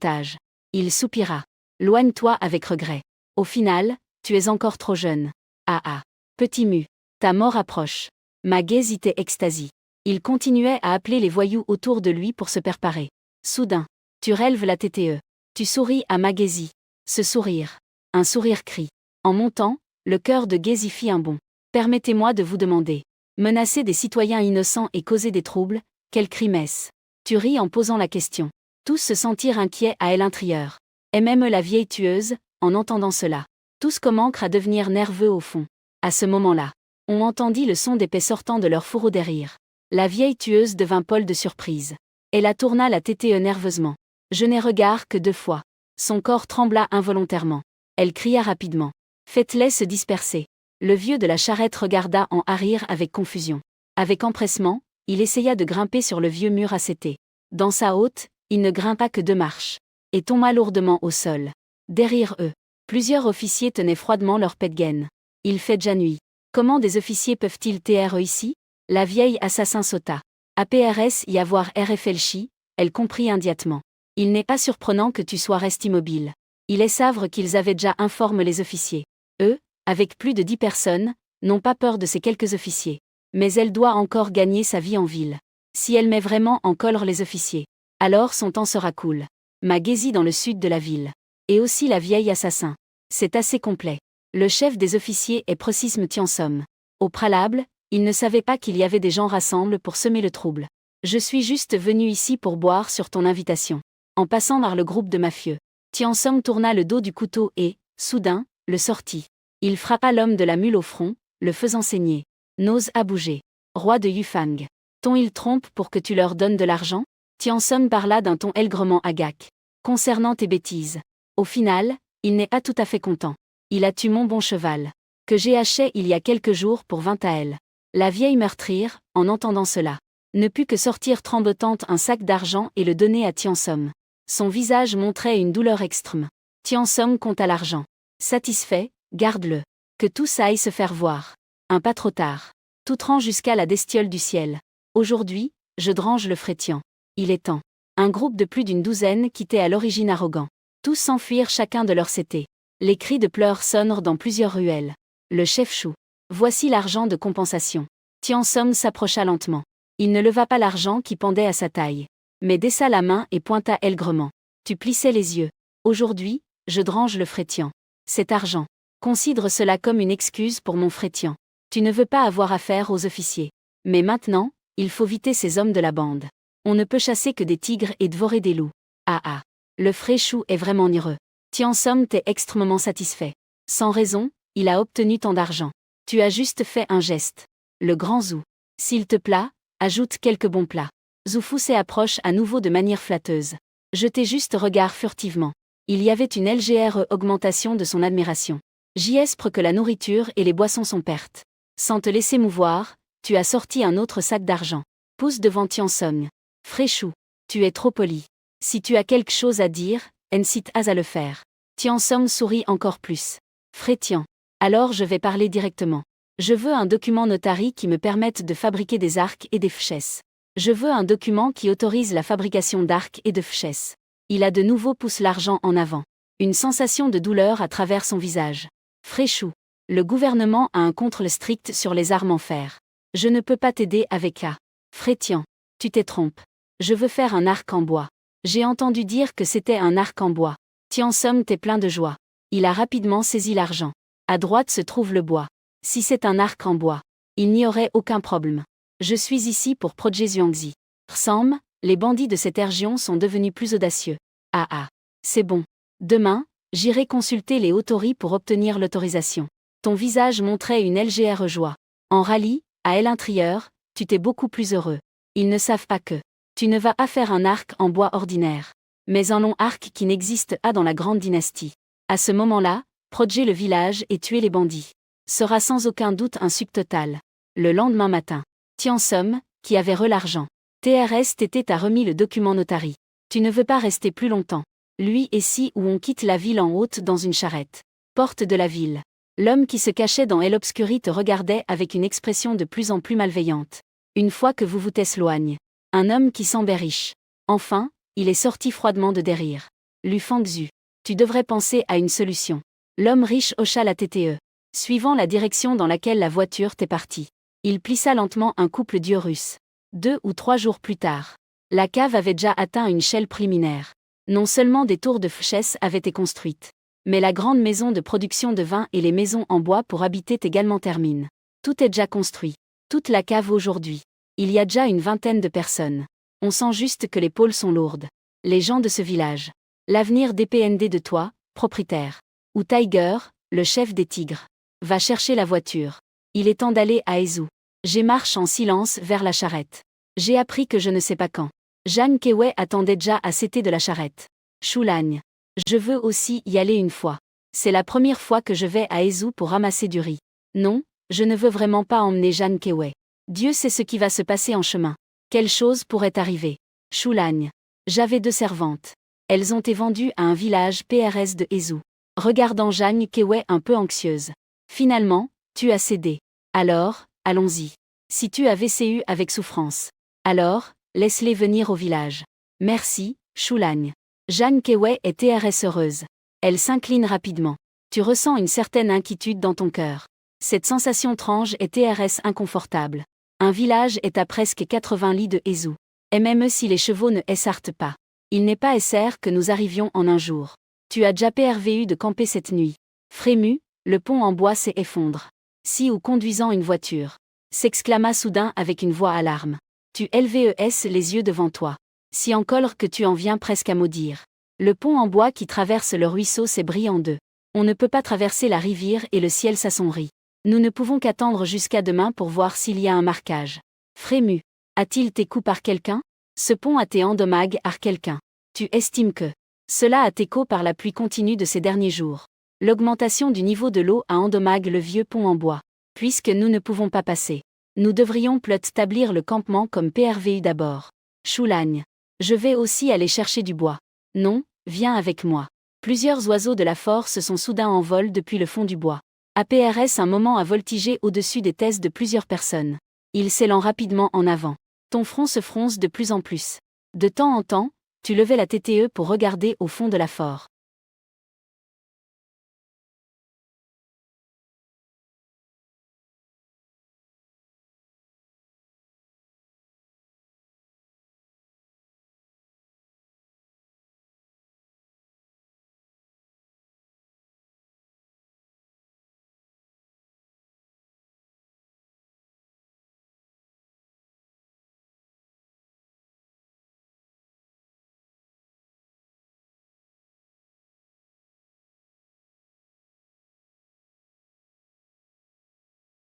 Il soupira. Loigne-toi avec regret. Au final, tu es encore trop jeune. Ah ah. Petit mu. Ta mort approche. Maguet hésitait extasie. Il continuait à appeler les voyous autour de lui pour se préparer. Soudain. Tu relèves la TTE. Tu souris à Magési. Ce sourire. Un sourire crie. En montant, le cœur de Gézi fit un bond. Permettez-moi de vous demander. Menacer des citoyens innocents et causer des troubles, quel crime est-ce? Tu ris en posant la question. Tous se sentirent inquiets à l'intérieur. Et même la vieille tueuse, en entendant cela. Tous commencent à devenir nerveux au fond. À ce moment-là, on entendit le son d'épée sortant de leur fourreau derrière. La vieille tueuse devint Paul de surprise. Elle a tourna la TTE nerveusement. Je n'ai regard que 2 fois. Son corps trembla involontairement. Elle cria rapidement. Faites-les se disperser. Le vieux de la charrette regarda en arrière avec confusion. Avec empressement, il essaya de grimper sur le vieux mur acété. Dans sa haute, il ne grimpa que 2 marches. Et tomba lourdement au sol. Derrière eux, plusieurs officiers tenaient froidement leur pet-gaine. Il fait déjà nuit. Comment des officiers peuvent-ils TR ici? La vieille assassin sauta. APRS y avoir RFLchi, elle comprit immédiatement. Il n'est pas surprenant que tu sois resté immobile. Il est savre qu'ils avaient déjà informé les officiers. Eux, avec plus de 10 personnes, n'ont pas peur de ces quelques officiers. Mais elle doit encore gagner sa vie en ville. Si elle met vraiment en colère les officiers, alors son temps sera cool. Magési dans le sud de la ville. Et aussi la vieille assassin. C'est assez complet. Le chef des officiers est Procisme Tiansom. Au préalable, il ne savait pas qu'il y avait des gens rassemblés pour semer le trouble. Je suis juste venu ici pour boire sur ton invitation. En passant par le groupe de mafieux. Tiansom tourna le dos du couteau et, soudain, le sortit. Il frappa l'homme de la mule au front, le faisant saigner. N'ose à bouger. Roi de Yufang. Ton il trompe pour que tu leur donnes de l'argent? Tiansom parla d'un ton aigrement agace. Concernant tes bêtises. Au final, il n'est pas tout à fait content. Il a tué mon bon cheval. Que j'ai acheté il y a quelques jours pour 20 à elle. La vieille meurtrière, en entendant cela, ne put que sortir tremblotante un sac d'argent et le donner à Tiansom. Son visage montrait une douleur extrême. Tiansom compta l'argent. Satisfait, garde-le. Que tous aillent se faire voir. Un pas trop tard. Tout rend jusqu'à la destiole du ciel. Aujourd'hui, je drange le frétian. Il est temps. Un groupe de plus d'une douzaine quittait à l'origine arrogant. Tous s'enfuirent chacun de leur cité. Les cris de pleurs sonnèrent dans plusieurs ruelles. Le chef Chou. Voici l'argent de compensation. Tiansom s'approcha lentement. Il ne leva pas l'argent qui pendait à sa taille. Mais baissa la main et pointa aigrement. Tu plissais les yeux. Aujourd'hui, je drange le frétian. Cet argent. Considère cela comme une excuse pour mon frétian. Tu ne veux pas avoir affaire aux officiers. Mais maintenant, il faut viter ces hommes de la bande. On ne peut chasser que des tigres et dévorer des loups. Ah ah. Le Fréchou est vraiment heureux. Tiansom t'est extrêmement satisfait. Sans raison, il a obtenu tant d'argent. Tu as juste fait un geste. Le grand Zou. S'il te plaît, Ajoute quelques bons plats. Zoufoussé approche à nouveau de manière flatteuse. Jetez juste regard furtivement. Il y avait une légère augmentation de son admiration. J'espère que la nourriture et les boissons sont pertes. Sans te laisser mouvoir, tu as sorti un autre sac d'argent. Pousse devant Tiansong. Fréchou, tu es trop poli. Si tu as quelque chose à dire, incite à le faire. Tiansong sourit encore plus. Frétian. Alors je vais parler directement. Je veux un document notari qui me permette de fabriquer des arcs et des flèches. Je veux un document qui autorise la fabrication d'arcs et de flèches. Il a de nouveau poussé l'argent en avant. Une sensation de douleur à travers son visage. Fréchou. Le gouvernement a un contrôle strict sur les armes en fer. Je ne peux pas t'aider avec A. Frétian. Tu t'es trompé. Je veux faire un arc en bois. J'ai entendu dire que c'était un arc en bois. Tiansong t'es plein de joie. Il a rapidement saisi l'argent. À droite se trouve le bois. Si c'est un arc en bois, il n'y aurait aucun problème. Je suis ici pour protéger Zhuangzi. Ressemble, les bandits de cette région sont devenus plus audacieux. Ah ah. C'est bon. Demain, j'irai consulter les autorités pour obtenir l'autorisation. Ton visage montrait une légère joie. En rallye, à l'intérieur, tu t'es beaucoup plus heureux. Ils ne savent pas que tu ne vas pas faire un arc en bois ordinaire, mais un long arc qui n'existe pas dans la grande dynastie. À ce moment-là, protéger le village et tuer les bandits sera sans aucun doute un succès total. Le lendemain matin, Tiansong, qui avait l'argent, TRSTT t'a remis le document notari. Tu ne veux pas rester plus longtemps. Lui et si ou on quitte la ville en haute dans une charrette. Porte de la ville. L'homme qui se cachait dans l'obscurité regardait avec une expression de plus en plus malveillante. Une fois que vous vous éloignez. Un homme qui semblait riche. Enfin, il est sorti froidement de derrière. Lu Fangzhu. Tu devrais penser à une solution. L'homme riche hocha la tête, suivant la direction dans laquelle la voiture t'est partie. Il plissa lentement un couple d'yeux russes. 2 ou 3 jours plus tard, la cave avait déjà atteint une échelle préliminaire. Non seulement des tours de flèches avaient été construites, mais la grande maison de production de vin et les maisons en bois pour habiter également terminent. Tout est déjà construit. Toute la cave aujourd'hui. Il y a déjà une vingtaine de personnes. On sent juste que les pôles sont lourdes. Les gens de ce village. L'avenir dépend de toi, propriétaire. Ou Tiger, le chef des tigres. Va chercher la voiture. Il est temps d'aller à Ezhou. J'ai marche en silence vers la charrette. J'ai appris que je ne sais pas quand. Zhang Kewei attendait déjà à côté de la charrette. Choulagne. Je veux aussi y aller une fois. C'est la première fois que je vais à Ezhou pour ramasser du riz. Non, je ne veux vraiment pas emmener Zhang Kewei. Dieu sait ce qui va se passer en chemin. Quelle chose pourrait arriver. Choulagne. J'avais 2 servantes. Elles ont été vendues à un village PRS de Ezhou. Regardant Zhang Kewei un peu anxieuse. Finalement, tu as cédé. Alors, allons-y. Si tu as VCU avec souffrance. Alors, laisse-les venir au village. Merci, Choulagne. Zhang Kewei est TRS heureuse. Elle s'incline rapidement. Tu ressens une certaine inquiétude dans ton cœur. Cette sensation étrange est TRS inconfortable. Un village est à presque 80 lits de Ezhou. Et même si les chevaux ne s'arrêtent pas. Il n'est pas SR que nous arrivions en un jour. Tu as déjà PRVU de camper cette nuit. Frému, le pont en bois s'est effondre. Si ou conduisant une voiture. S'exclama soudain avec une voix alarme. Tu LVES les yeux devant toi. Si encore que tu en viens presque à maudire. Le pont en bois qui traverse le ruisseau s'est brisé en 2. On ne peut pas traverser la rivière et le ciel s'assombrit. Nous ne pouvons qu'attendre jusqu'à demain pour voir s'il y a un marquage. Frému. A-t-il été coup par quelqu'un? Ce pont a été endommagé par quelqu'un. Tu estimes que cela a été causé par la pluie continue de ces derniers jours. L'augmentation du niveau de l'eau a endommagé le vieux pont en bois. Puisque nous ne pouvons pas passer. Nous devrions peut-être établir le campement comme PRVU d'abord. Choulagne. Je vais aussi aller chercher du bois. Non, viens avec moi. Plusieurs oiseaux de la forêt se sont soudain en vol depuis le fond du bois. APRS un moment a voltigé au-dessus des têtes de plusieurs personnes. Il s'élan rapidement en avant. Ton front se fronce de plus en plus. De temps en temps, tu levais la tête pour regarder au fond de la forêt.